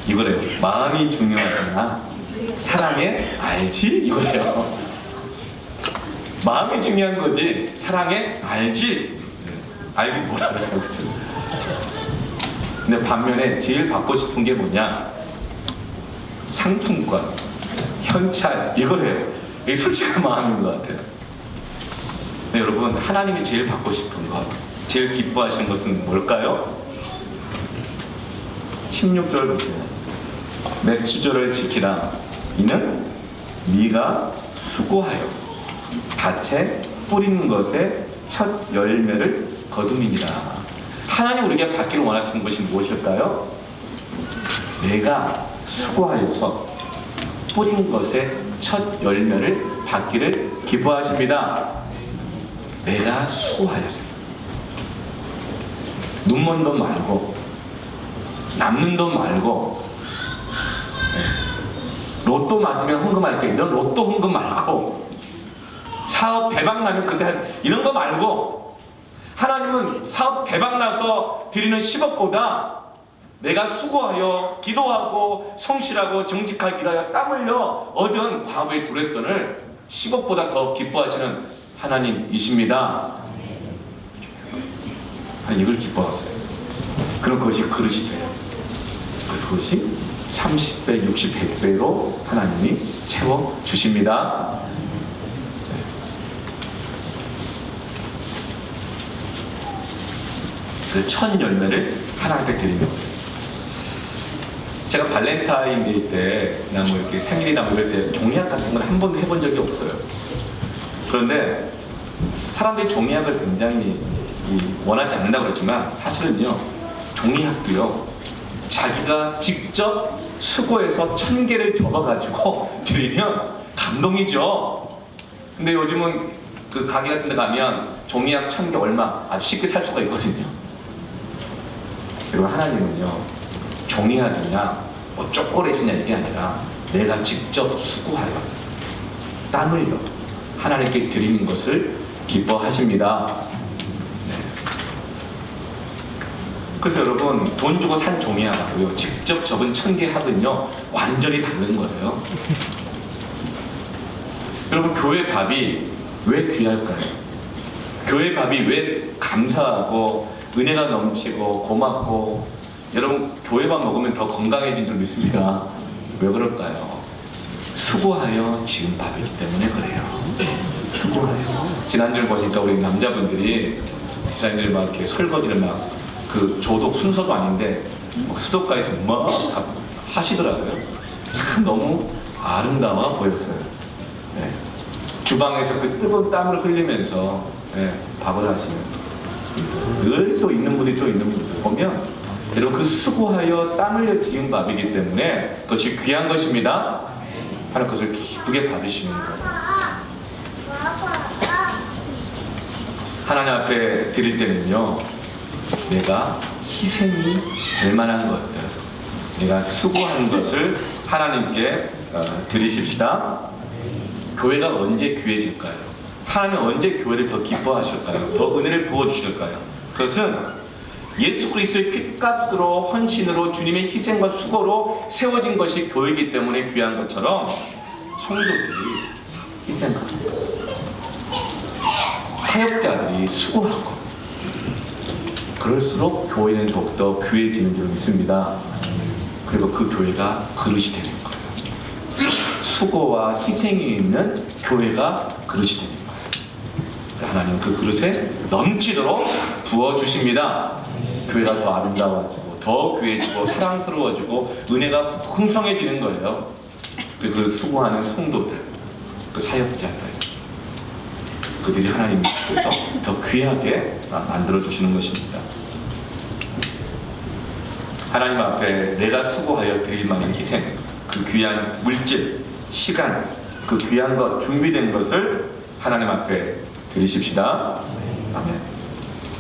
이거래요. 마음이 중요하구나. 사랑해? 알지? 이거래요. 마음이 중요한 거지 사랑해? 알지? 알긴 뭘 알아요. 근데 반면에 제일 받고 싶은 게 뭐냐? 상품권, 현찰, 이거래요. 이게 솔직한 마음인 것 같아요. 근데 여러분, 하나님이 제일 받고 싶은 것, 제일 기뻐하시는 것은 뭘까요? 16절 보세요. 내 주절을 지키라. 이는 네가 수고하여 밭에 뿌리는 것에 첫 열매를 거둠이니라. 하나님 우리에게 받기를 원하시는 것이 무엇일까요? 내가 수고하여서 뿌린 것에 첫 열매를 받기를 기뻐하십니다. 내가 수고하여서 눈먼 돈 말고 남는 돈 말고 로또 맞으면 헌금할 때 이런 로또 헌금 말고 사업 대박 나면 그때 이런 거 말고 하나님은 사업 대박 나서 드리는 10억보다 내가 수고하여 기도하고 성실하고 정직하게 일하여 땀 흘려 얻은 과부의 두레돈을 10억보다 더 기뻐하시는 하나님이십니다. 이걸 기뻐하세요. 그럼 그것이 그릇이 돼요. 그것이 30배, 60, 100배로 하나님이 채워주십니다. 그 천 열매를 하나님께 드리는 거예요. 제가 발렌타인데이 때나 뭐 이렇게 생일이나 뭐 이럴 때 종이학 같은 걸 한 번도 해본 적이 없어요. 그런데 사람들이 종이학을 굉장히 원하지 않는다고 그랬지만 사실은요, 종이학도요, 자기가 직접 수고해서 1000개를 접어가지고 드리면 감동이죠. 근데 요즘은 그 가게 같은 데 가면 종이학 1000개 얼마 아주 쉽게 살 수가 있거든요. 그리고 하나님은요, 종이학이냐 뭐 초콜릿이냐 이게 아니라 내가 직접 수고하여 땀 흘려 하나님께 드리는 것을 기뻐하십니다. 네. 그래서 여러분, 돈 주고 산 종이학하고요, 직접 접은 1000개 학은요 완전히 다른 거예요. 여러분, 교회 밥이 왜 귀할까요? 교회 밥이 왜 감사하고 은혜가 넘치고 고맙고, 여러분 교회 밥 먹으면 더 건강해진 줄 믿습니다. 왜 그럴까요? 수고하여 지은 밥이기 때문에 그래요. 수고하여. 지난주에 보니까 우리 남자분들이 기사님들이 막 이렇게 설거지를 막 그 조독 순서도 아닌데 막 수도가에서 막 하시더라고요. 참 너무 아름다워 보였어요. 네. 주방에서 그 뜨거운 땀을 흘리면서 밥을 하시는 늘 또 있는 분이 또 있는 분들 보면, 여러분 그 수고하여 땀 흘려 지은 밥이기 때문에 그것이 귀한 것입니다. 하나님 그것을 기쁘게 받으시는 거예요. 하나님 앞에 드릴 때는요, 내가 희생이 될 만한 것들, 내가 수고한 것을 하나님께 드리십시다. 교회가 언제 귀해질까요? 하나님 언제 교회를 더 기뻐하실까요? 더 은혜를 부어주실까요? 그것은 예수 그리스도의 핏값으로, 헌신으로, 주님의 희생과 수고로 세워진 것이 교회이기 때문에 귀한 것처럼 성도들이 희생하고 사역자들이 수고하고, 그럴수록 교회는 더욱더 귀해지는 줄 믿습니다. 그리고 그 교회가 그릇이 되는 거예요. 수고와 희생이 있는 교회가 그릇이 되는 거예요. 하나님 그 그릇에 넘치도록 부어주십니다. 교회가 더 아름다워지고 더 귀해지고 사랑스러워지고 은혜가 풍성해지는 거예요. 그 수고하는 성도들, 그 사역자들, 그들이 하나님께서 더 귀하게 만들어주시는 것입니다. 하나님 앞에 내가 수고하여 드릴 만한 희생, 그 귀한 물질, 시간, 그 귀한 것, 준비된 것을 하나님 앞에 드리십시다. 아멘.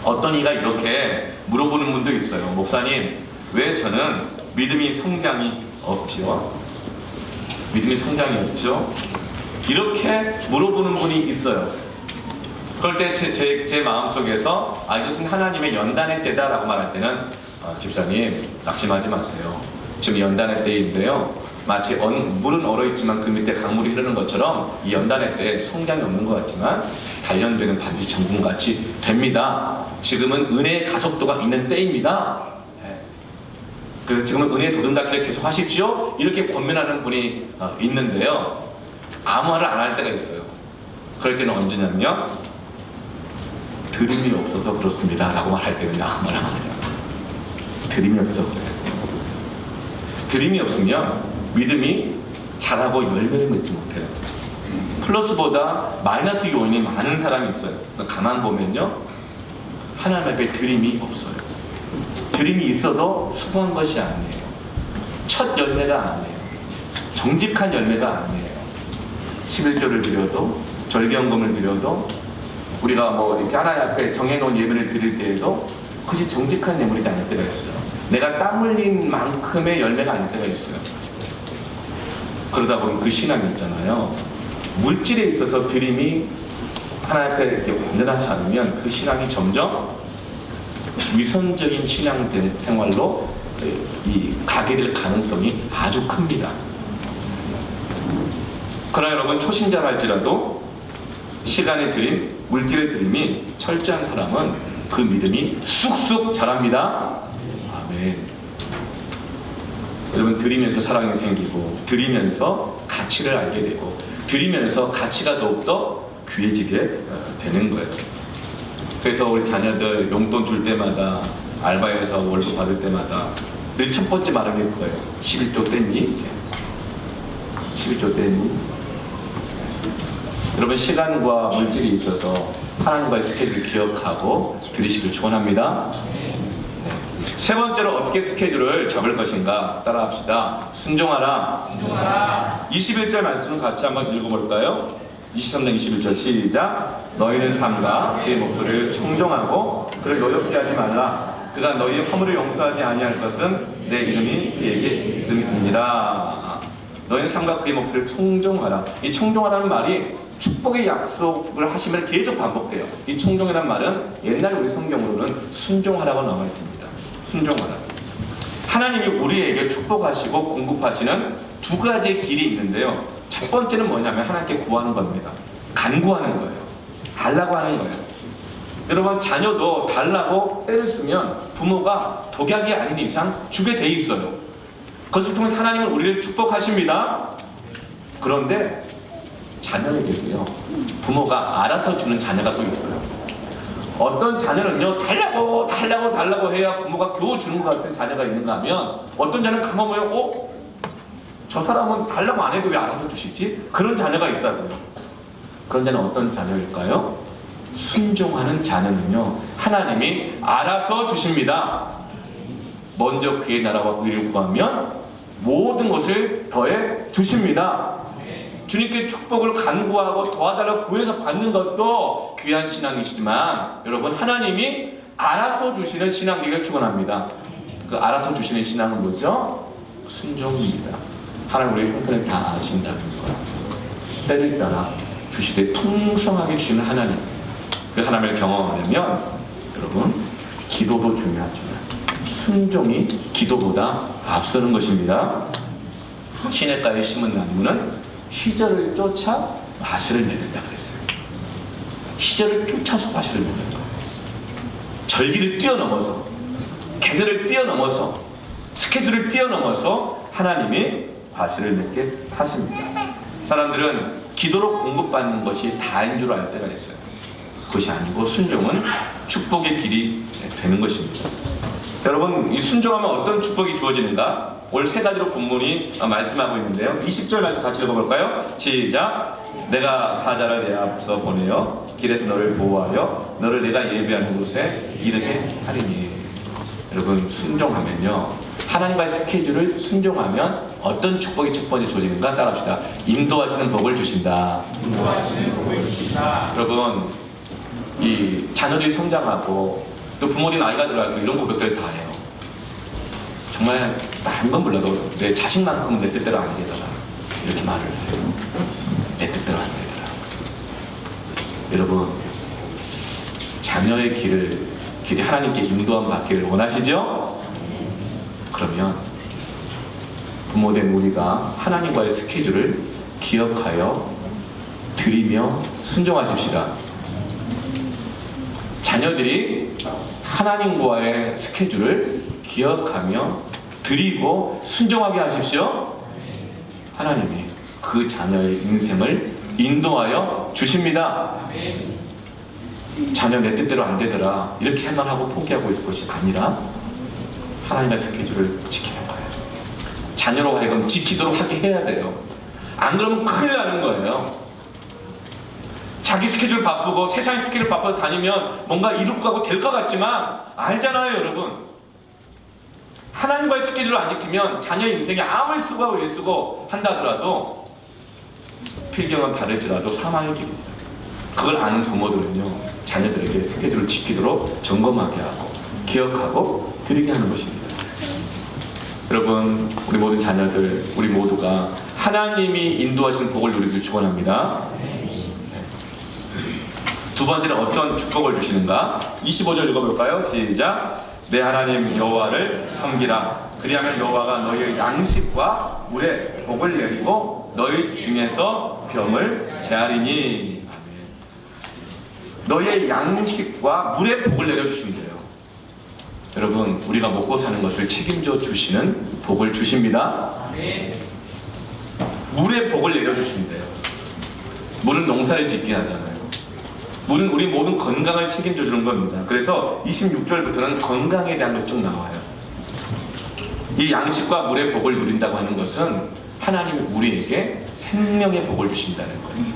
어떤 이가 이렇게 물어보는 분도 있어요. 목사님, 왜 저는 믿음이 성장이 없지요? 믿음이 성장이 없죠? 이렇게 물어보는 분이 있어요. 그럴 때 제 마음속에서 이것은 하나님의 연단의 때다라고 말할 때는, 집사님 낙심하지 마세요. 지금 연단의 때인데요, 마치 물은 얼어있지만 그 밑에 강물이 흐르는 것처럼 이 연단의 때 성장이 없는 것 같지만 단련되는 반드시 전분같이 됩니다. 지금은 은혜의 가속도가 있는 때입니다. 그래서 지금은 은혜의 도전닫기를 계속 하십시오, 이렇게 권면하는 분이 있는데요, 아무 말을 안 할 때가 있어요. 그럴 때는 언제냐면요, 드림이 없어서 그렇습니다 라고 말할 때는 아무 말 안 해요. 드림이 없어서 그래요. 드림이 없으면 믿음이 자라고 열매를 맺지 못해요. 플러스보다 마이너스 요인이 많은 사람이 있어요. 가만 보면요, 하나님 앞에 드림이 없어요. 드림이 있어도 수고한 것이 아니에요. 첫 열매가 아니에요. 정직한 열매가 아니에요. 11조를 드려도, 절기연금을 드려도, 우리가 뭐 이렇게 하나님 앞에 정해놓은 예배를 드릴 때에도 그것이 정직한 예물이 아닐 때가 있어요. 내가 땀 흘린 만큼의 열매가 아닐 때가 있어요. 그러다 보니 그 신앙이 있잖아요, 물질에 있어서 드림이 하나님 앞에 이렇게 완전하지 않으면 그 신앙이 점점 위선적인 신앙 생활로 가게 될 가능성이 아주 큽니다. 그러나 여러분, 초신자라 할지라도 시간의 드림, 물질의 드림이 철저한 사람은 그 믿음이 쑥쑥 자랍니다. 아멘. 여러분, 드리면서 사랑이 생기고, 드리면서 가치를 알게 되고, 드리면서 가치가 더욱더 귀해지게 되는 거예요. 그래서 우리 자녀들 용돈 줄 때마다, 알바에서 월급 받을 때마다 우리 첫 번째 말하는 게 그거예요. 11조 뗐니? 11조 뗐니? 여러분, 시간과 물질이 있어서 하나님과의 스케줄을 기억하고 들으시길 축원합니다. 세 번째로 어떻게 스케줄을 잡을 것인가 따라합시다. 순종하라. 21절 말씀을 같이 한번 읽어볼까요? 23장 21절 시작. 너희는 삼가 그의 목소리를 청종하고 그를 노엽게 하지 말라. 그가 너희의 허물을 용서하지 아니할 것은 내 이름이 그에게 있음이니라. 너희는 삼가 그의 목소리를 청종하라. 이 청종하라는 말이 축복의 약속을 하시면 계속 반복돼요. 이 청종이라는 말은 옛날 우리 성경으로는 순종하라고 나와 있습니다. 순종하라. 하나님이 우리에게 축복하시고 공급하시는 두 가지의 길이 있는데요. 첫 번째는 뭐냐면 하나님께 구하는 겁니다. 간구하는 거예요. 달라고 하는 거예요. 여러분, 자녀도 달라고 때를 쓰면 부모가 독약이 아닌 이상 주게 돼 있어요. 그것을 통해 하나님은 우리를 축복하십니다. 그런데 자녀에게도요, 부모가 알아서 주는 자녀가 또 있어요. 어떤 자녀는요, 달라고 해야 부모가 겨우 주는 것 같은 자녀가 있는가 하면, 어떤 자녀는 가만 보면 저 사람은 달라고 안 해도 왜 알아서 주시지? 그런 자녀가 있다고요. 그런 자는 어떤 자녀일까요? 순종하는 자녀는요, 하나님이 알아서 주십니다. 먼저 그의 나라와 의를 구하면 모든 것을 더해 주십니다. 주님께 축복을 간구하고 도와달라고 구해서 받는 것도 귀한 신앙이시지만, 여러분, 하나님이 알아서 주시는 신앙에게 축원합니다. 그 알아서 주시는 신앙은 뭐죠? 순종입니다. 하나님 우리의 형편을 다 아신다는 거예요. 때를 따라 주시되 풍성하게 주시는 하나님, 그 하나님을 경험하려면 여러분, 기도도 중요하지만 순종이 기도보다 앞서는 것입니다. 시냇가에 심은 나무는 시절을 쫓아 과실을 맺는다 그랬어요. 시절을 쫓아서 과실을 맺는 거예요. 절기를 뛰어넘어서, 계절을 뛰어넘어서, 스케줄을 뛰어넘어서 하나님이 과실을 맺게 하십니다. 사람들은 기도로 공급받는 것이 다인 줄 알 때가 있어요. 그것이 아니고 순종은 축복의 길이 되는 것입니다. 여러분, 이 순종하면 어떤 축복이 주어지는가? 오늘 세 가지로 본문이 말씀하고 있는데요. 20절 말씀 같이 읽어볼까요? 시작. 내가 사자를 내 앞서 보내어 길에서 너를 보호하여 너를 내가 예비하는 곳에 이르게 하리니. 여러분, 순종하면요, 하나님과의 스케줄을 순종하면 어떤 축복이 첫 번째 주어지는가 따라합시다. 인도하시는 복을 주신다. 여러분, 이 자녀들이 성장하고 또 부모님 나이가 들어가서 이런 고백들을 다 해요. 정말 다른 건 몰라도 내 자식만큼은 내 뜻대로 안 되더라, 이렇게 말을 해요. 내 뜻대로 안 되더라. 여러분, 자녀의 길이 하나님께 인도함 받기를 원하시죠? 그러면 부모된 우리가 하나님과의 스케줄을 기억하여 드리며 순종하십시다. 자녀들이 하나님과의 스케줄을 기억하며 드리고 순종하게 하십시오. 하나님이 그 자녀의 인생을 인도하여 주십니다. 자녀 내 뜻대로 안 되더라, 이렇게만 하고 포기하고 있을 것이 아니라 하나님의 스케줄을 지키는 거예요. 자녀로 하여금 지키도록 하게 해야 돼요. 안 그러면 큰일 나는 거예요. 자기 스케줄 바쁘고 세상 스케줄 바빠서 다니면 뭔가 이루고 가고 될 것 같지만 알잖아요, 여러분. 하나님과의 스케줄을 안 지키면 자녀 인생에 아무리 수고하고 일쓰고 한다 하더라도 필경은 바를지라도 사망의 길입니다. 그걸 아는 부모들은요, 자녀들에게 스케줄을 지키도록 점검하게 하고 기억하고 드리게 하는 것입니다. 여러분, 우리 모든 자녀들, 우리 모두가 하나님이 인도하시는 복을 누리길 축원합니다. 두 번째는 어떤 축복을 주시는가? 25절 읽어볼까요? 시작. 내 하나님 여호와를 섬기라. 그리하면 여호와가 너희의 양식과 물에 복을 내리고 너희 중에서 병을 제하리니. 너희의 양식과 물에 복을 내려주신대요. 여러분, 우리가 먹고 사는 것을 책임져 주시는 복을 주십니다. 물에 복을 내려주신대요. 물은 농사를 짓게 하잖아요. 물은 우리 모든 건강을 책임져 주는 겁니다. 그래서 26절부터는 건강에 대한 것 쭉 나와요. 이 양식과 물의 복을 누린다고 하는 것은 하나님이 우리에게 생명의 복을 주신다는 거예요.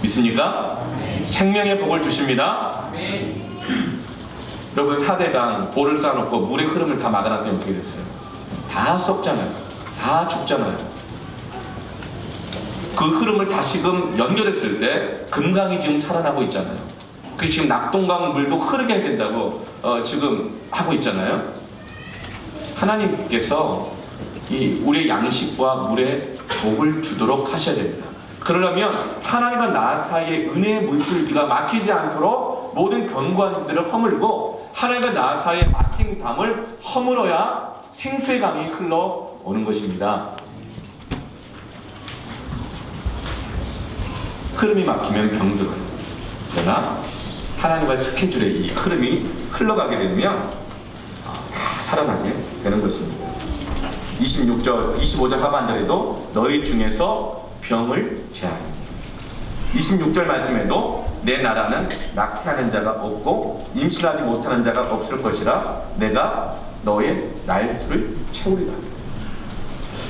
믿습니까? 생명의 복을 주십니다. 여러분, 4대강 볼을 쌓아놓고 물의 흐름을 다 막아놨더니 어떻게 됐어요? 다 썩잖아요. 다 죽잖아요. 그 흐름을 다시금 연결했을 때 금강이 지금 살아나고 있잖아요. 그 지금 낙동강 물도 흐르게 해야 된다고 지금 하고 있잖아요. 하나님께서 이 우리의 양식과 물에 복을 주도록 하셔야 됩니다. 그러려면 하나님과 나 사이의 은혜의 물줄기가 막히지 않도록 모든 견고한들을 허물고 하나님과 나 사이의 막힌 담을 허물어야 생수의 강이 흘러오는 것입니다. 흐름이 막히면 병들어요. 그러나 하나님과의 스케줄에 이 흐름이 흘러가게 되면 살아나게 되는 것입니다. 25절 하반절에도 너희 중에서 병을 제하니 26절 말씀에도 내 나라는 낙태하는 자가 없고 임신하지 못하는 자가 없을 것이라 내가 너의 날수를 채우리라.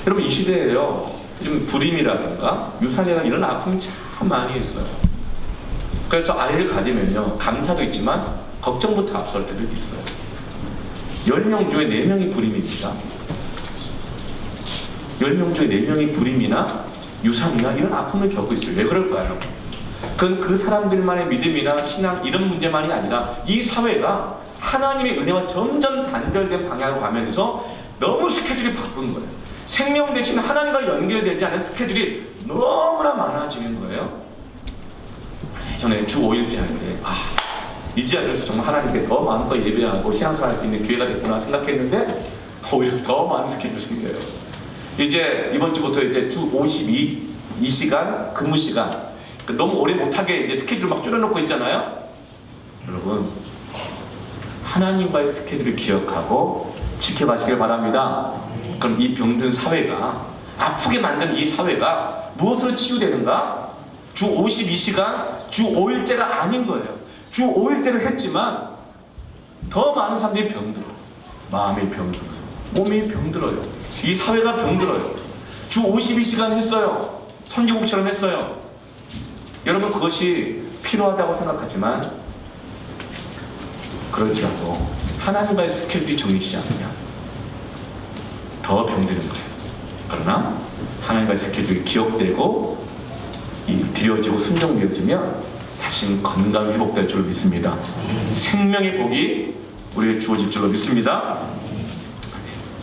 여러분, 이 시대에요 좀 불임이라든가 유산이나 이런 아픔이 참 많이 있어요. 그래서 아이를 가지면요 감사도 있지만 걱정부터 앞설 때도 있어요. 10명 중에 4명이 불임입니다. 10명 중에 4명이 불임이나 유산이나 이런 아픔을 겪고 있어요. 왜 그럴까요? 그건 그 사람들만의 믿음이나 신앙 이런 문제만이 아니라 이 사회가 하나님의 은혜와 점점 단절된 방향으로 가면서 너무 스케줄이 바쁜 거예요. 생명 대신 하나님과 연결되지 않은 스케줄이 너무나 많아지는 거예요. 전에 주 5일째 할 때 이제야 그래서 정말 하나님께 더 마음껏 예배하고 신앙생활 할 수 있는 기회가 됐구나 생각했는데 오히려 더 많은 스케줄이 생겨요. 이제 이번 주부터 이제 주 52시간 근무 시간 너무 오래 못하게 이제 스케줄을 막 줄여놓고 있잖아요. 여러분, 하나님과의 스케줄을 기억하고 지켜가시길 바랍니다. 그럼 이 병든 사회가 아프게 만든 이 사회가 무엇으로 치유되는가? 주 52시간 주 5일째가 아닌 거예요. 주 5일째를 했지만 더 많은 사람들이 병들어요. 마음이 병들어요. 몸이 병들어요. 이 사회가 병들어요. 주 52시간 했어요. 선지국처럼 했어요. 여러분, 그것이 필요하다고 생각하지만 그렇지라도 하나님과의 스케줄이 정해지지 않으면 더 병드는 거예요. 그러나 하나님과의 스케줄이 기억되고 드려지고 순종되어지면 다시 건강 회복될 줄 믿습니다. 생명의 복이 우리에게 주어질 줄로 믿습니다.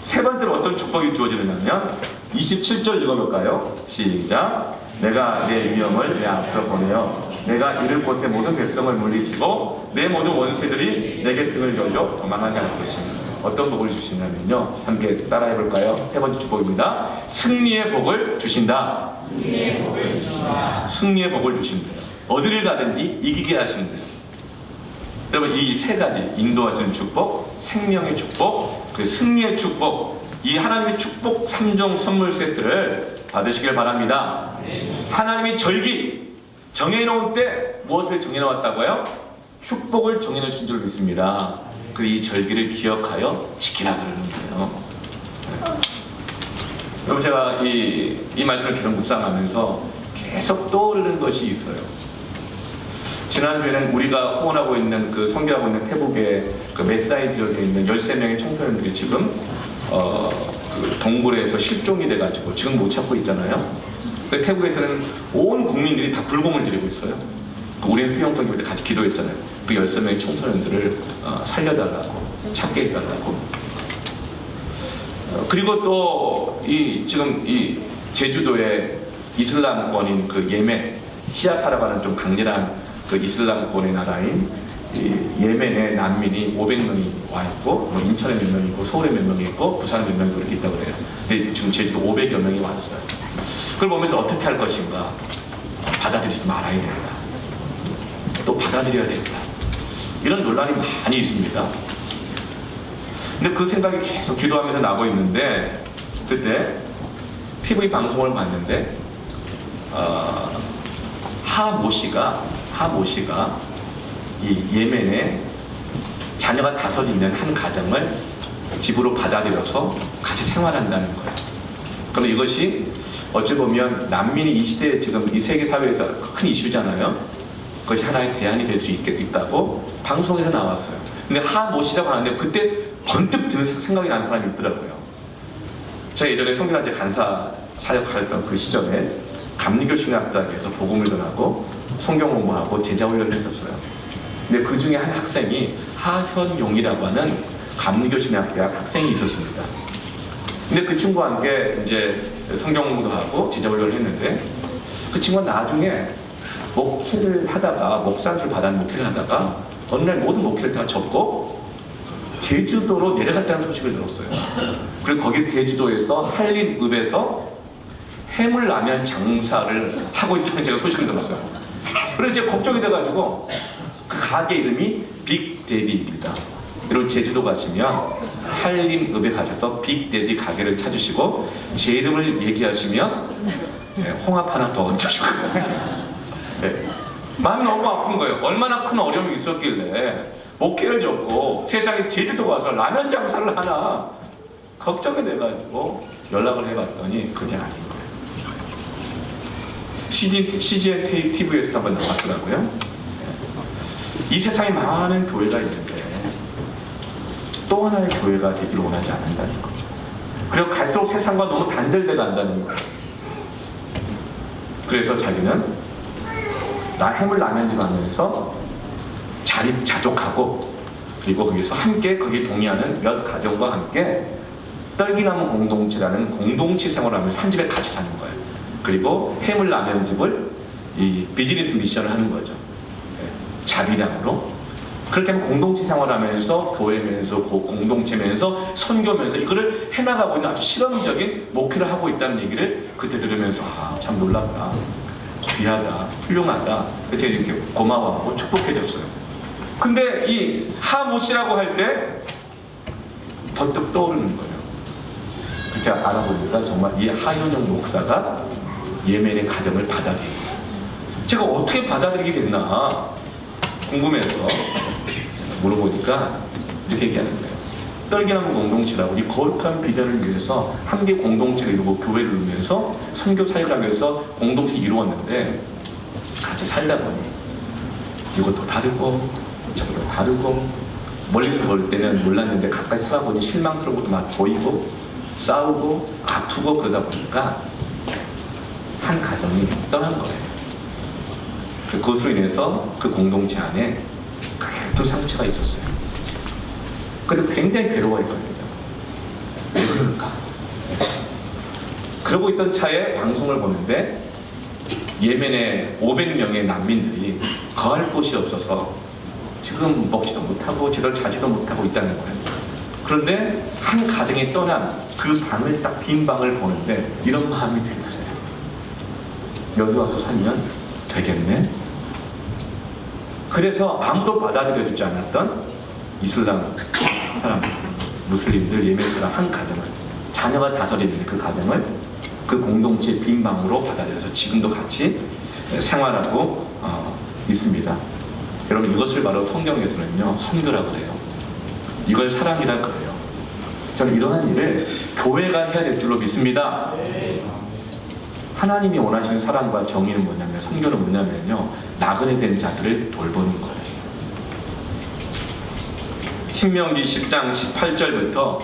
세 번째로 어떤 축복이 주어지느냐면 27절 읽어볼까요? 시작. 내가 내 위엄을 내 앞서 보내어 내가 이를 곳의 모든 백성을 물리치고 내 모든 원수들이 내게 등을 돌려 도망하게 할 것입니다. 어떤 복을 주시냐면요, 함께 따라해볼까요? 세 번째 축복입니다. 승리의 복을 주신다. 승리의 복을 주신다. 승리의 복을 주신대요. 어디를 가든지 이기게 하신대요. 여러분, 이 세 가지 인도하시는 축복, 생명의 축복, 그 승리의 축복, 이 하나님의 축복 3종 선물 세트를 받으시길 바랍니다. 하나님이 절기 정해놓은 때 무엇을 정해놓았다고요? 축복을 정해놓으신 줄 믿습니다. 이 절기를 기억하여 지키라 그러는 거예요. 여러분, 제가 이 말씀을 계속 묵상하면서 계속 떠오르는 것이 있어요. 지난주에는 우리가 후원하고 있는 선교하고 있는 태국의 메사이 지역에 있는 13명의 청소년들이 지금 동굴에서 실종이 돼가지고 지금 못 찾고 있잖아요. 태국에서는 온 국민들이 다 불공을 드리고 있어요. 우리는 수영성 기도 때 같이 기도했잖아요. 그 13명의 청소년들을 살려달라고, 찾게 해달라고. 그리고 또 지금 제주도의 이슬람권인 예멘, 시아파라고 하는 좀 강렬한 이슬람권의 나라인 예멘의 난민이 500명이 와 있고, 인천에 몇 명 있고, 서울에 몇 명 있고, 부산에 몇 명 이렇게 있다고 그래요. 근데 지금 제주도 500여 명이 왔어요. 그걸 보면서 어떻게 할 것인가? 받아들이지 말아야 된다. 또 받아들여야 된다. 이런 논란이 많이 있습니다. 근데 그 생각이 계속 기도하면서 나고 있는데, 그때 TV 방송을 봤는데 하모 씨가 이 예멘에 자녀가 5 있는 한 가정을 집으로 받아들여서 같이 생활한다는 거예요. 그럼 이것이 어찌 보면 난민이 이 시대에 지금 이 세계 사회에서 큰 이슈잖아요. 그것이 하나의 대안이 될 수 있다고 방송에서 나왔어요. 근데 하못이라고 하는데 그때 번뜩 드는 생각이 나는 사람이 있더라고요. 제가 예전에 성균관제 간사 사역했던 그 시절에 감리교신학당에서 복음을 전하고 성경 공부하고 제자 훈련을 했었어요. 근데 그 중에 한 학생이 하현용이라고 하는 감리교신학대학 학생이 있었습니다. 근데 그 친구와 함께 이제 성경 공부도 하고 제자 훈련을 했는데 그 친구가 나중에 목회를 하다가 목사를 받은 목회를 하다가 어느 날 모든 목회를 다 접고 제주도로 내려갔다는 소식을 들었어요. 그리고 거기 제주도에서 한림읍에서 해물라면 장사를 하고 있다는 제가 소식을 들었어요. 그래서 이제 걱정이 돼가지고 그 가게 이름이 빅데디입니다. 여러분 제주도 가시면 한림읍에 가셔서 빅데디 가게를 찾으시고 제 이름을 얘기하시면 홍합 하나 더 얹어주고 네. 마음이 너무 아픈 거예요. 얼마나 큰 어려움이 있었길래 목회를 접고 세상에 제주도 가서 라면 장사를 하나 걱정이 돼가지고 연락을 해봤더니 그게 아닌 거예요. CGN TV에서도 한번 나왔더라고요. 이 세상에 많은 교회가 있는데 또 하나의 교회가 되기를 원하지 않는다는 거예요. 그리고 갈수록 세상과 너무 단절돼 간다는 거예요. 그래서 자기는 나 해물라면집 하면서 자족하고 그리고 거기서 함께 거기에 동의하는 몇 가정과 함께 떨기나무 공동체라는 공동체 생활을 하면서 한 집에 같이 사는 거예요. 그리고 해물라면집을 이 비즈니스 미션을 하는 거죠. 자비량으로. 그렇게 하면 공동체 생활하면서 교회면서 공동체면서 선교면서 이거를 해나가고 있는 아주 실험적인 목회를 하고 있다는 얘기를 그때 들으면서 참 놀랍다. 귀하다, 훌륭하다. 그때 이렇게 고마워하고 축복해줬어요. 근데 이 하못이라고 할 때 번뜩 떠오르는 거예요. 제가 알아보니까 정말 이 하현영 목사가 예멘의 가정을 받아들인 거예요. 제가 어떻게 받아들이게 됐나 궁금해서 물어보니까 이렇게 얘기하는 거예요. 떨기나무 공동체라고 이 거룩한 비전을 위해서 함께 공동체를 이루고 교회를 이루면서 선교 사역을 하면서 공동체를 이루었는데 같이 살다 보니 이것도 다르고 저것도 다르고 멀리서 볼 때는 몰랐는데 가까이 살아보니 실망스러운 것도 막 보이고 싸우고 아프고 그러다 보니까 한 가정이 떠난 거예요. 그것으로 인해서 그 공동체 안에 큰 상처가 있었어요. 그래도 굉장히 괴로워했거든요. 왜 그럴까? 그러고 있던 차에 방송을 보는데 예멘의 500명의 난민들이 거할 곳이 없어서 지금 먹지도 못하고 제대로 자지도 못하고 있다는 거예요. 그런데 한 가정이 떠난 그 방을 딱 빈 방을 보는데 이런 마음이 들더래요. 여기 와서 살면 되겠네. 그래서 아무도 받아들여주지 않았던 이슬람 사람, 무슬림들, 예멘 사람 한 가정을, 자녀가 5이 있는 그 가정을 그 공동체 빈 방으로 받아들여서 지금도 같이 생활하고 있습니다. 여러분 이것을 바로 성경에서는요 선교라고 그래요. 이걸 사랑이라 그래요. 저는 이러한 일을 교회가 해야 될 줄로 믿습니다. 하나님이 원하시는 사랑과 정의는 뭐냐면, 선교는 뭐냐면요, 나그네 된 자들을 돌보는 거예요. 신명기 10장 18절부터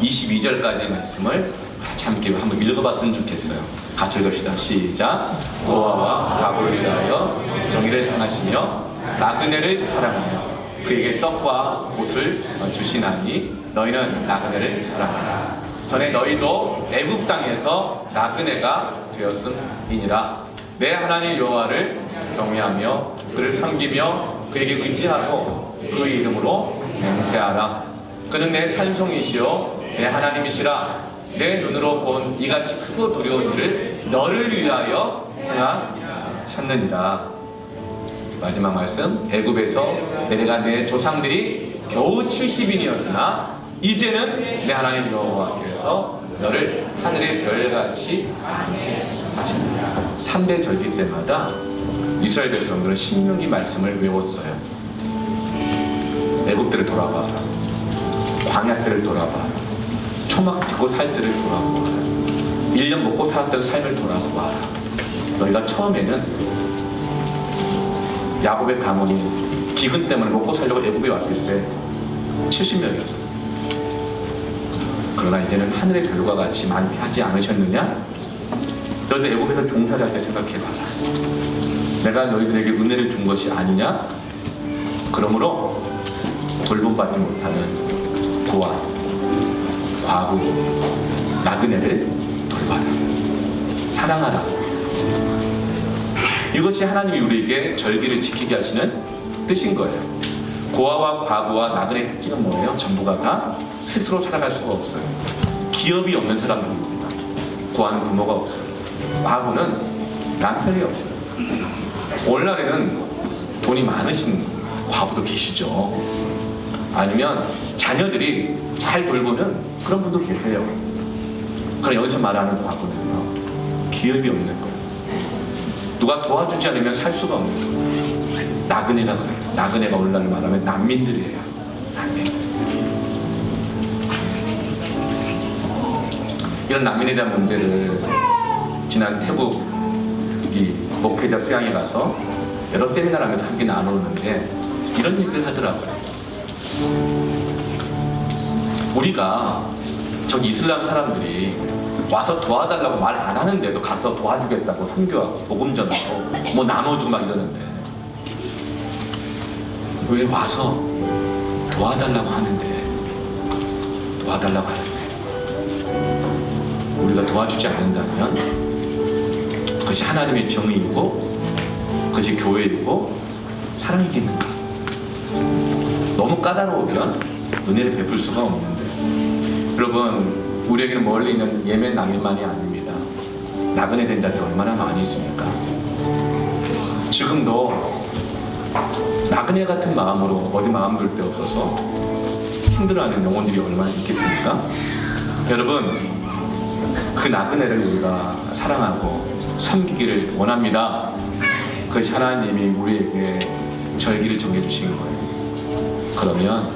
22절까지의 말씀을 같이 함께 한번 읽어봤으면 좋겠어요. 같이 읽읍시다. 시작. 노아와 가볼을 위하여 정의를 행하시며 나그네를 사랑하며 그에게 떡과 옷을 주시나니 너희는 나그네를 사랑하라. 전에 너희도 애굽 땅에서 나그네가 되었음이니라. 내 하나님 여호와를 경외하며 그를 섬기며 그에게 의지하고 그 이름으로 맹세하라. 그는 내 찬송이시오 내 하나님이시라. 내 눈으로 본 이같이 크고 두려운 일을 너를 위하여 행하 찾느니라. 마지막 말씀. 애굽에서 내려간 내 조상들이 겨우 70인이었으나 이제는 내 하나님 여호와께서 너를 하늘의 별같이 많게 하십니다. 3대 절기 때마다 이스라엘 백성들은 신명기 말씀을 외웠어요. 애굽들을 돌아봐라. 광야 때를 돌아봐. 초막 듣고 살 때를 돌아보아라. 1년 먹고 살았던 삶을 돌아보아라. 너희가 처음에는 야곱의 가문이 기근 때문에 먹고 살려고 애굽에 왔을 때 70명이었어. 그러나 이제는 하늘의 별과 같이 많게 하지 않으셨느냐? 너희들 애굽에서 종살이 할 때 생각해봐라. 내가 너희들에게 은혜를 준 것이 아니냐? 그러므로 돌봄받지 못하는 고아, 과부, 나그네를 돌봐라. 사랑하라. 이것이 하나님이 우리에게 절기를 지키게 하시는 뜻인 거예요. 고아와 과부와 나그네의 특징은 뭐예요? 전부가 다 스스로 살아갈 수가 없어요. 기업이 없는 사람들입니다. 고아는 부모가 없어요. 과부는 남편이 없어요. 오늘날에는 돈이 많으신 과부도 계시죠. 아니면 자녀들이 잘 돌보는 그런 분도 계세요. 그럼 여기서 말하는 과부는요, 기업이 없는 거예요. 누가 도와주지 않으면 살 수가 없는 거예요. 나그네가 그래요. 나그네가 오늘날 말하면 난민들이에요. 난민. 이런 난민에 대한 문제를 지난 태국 이 목회자 수양에 가서 여러 세미나를 하면서 함께 나누었는데 이런 얘기를 하더라고요. 우리가 저기 이슬람 사람들이 와서 도와달라고 말 안 하는데도 가서 도와주겠다고 선교하고 복음 전하고 뭐 나눠주고 막 이러는데 왜 와서 도와달라고 하는데 우리가 도와주지 않는다면 그것이 하나님의 정의이고 그것이 교회이고 사랑이겠는가? 너무 까다로우면 은혜를 베풀 수가 없는데, 여러분, 우리에게는 멀리 있는 예멘 난민만이 아닙니다. 나그네 된 자들이 얼마나 많이 있습니까? 지금도 나그네 같은 마음으로 어디 마음 둘 데 없어서 힘들어하는 영혼들이 얼마나 있겠습니까? 여러분, 그 나그네를 우리가 사랑하고 섬기기를 원합니다. 그것이 하나님이 우리에게 절기를 정해주신 거예요. 그러면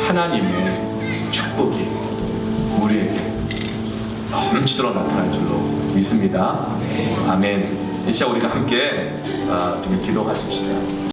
하나님의 축복이 우리에게 넘치도록 나타날 줄로 믿습니다. 아멘. 이 시간 우리가 함께 좀 기도하십시다.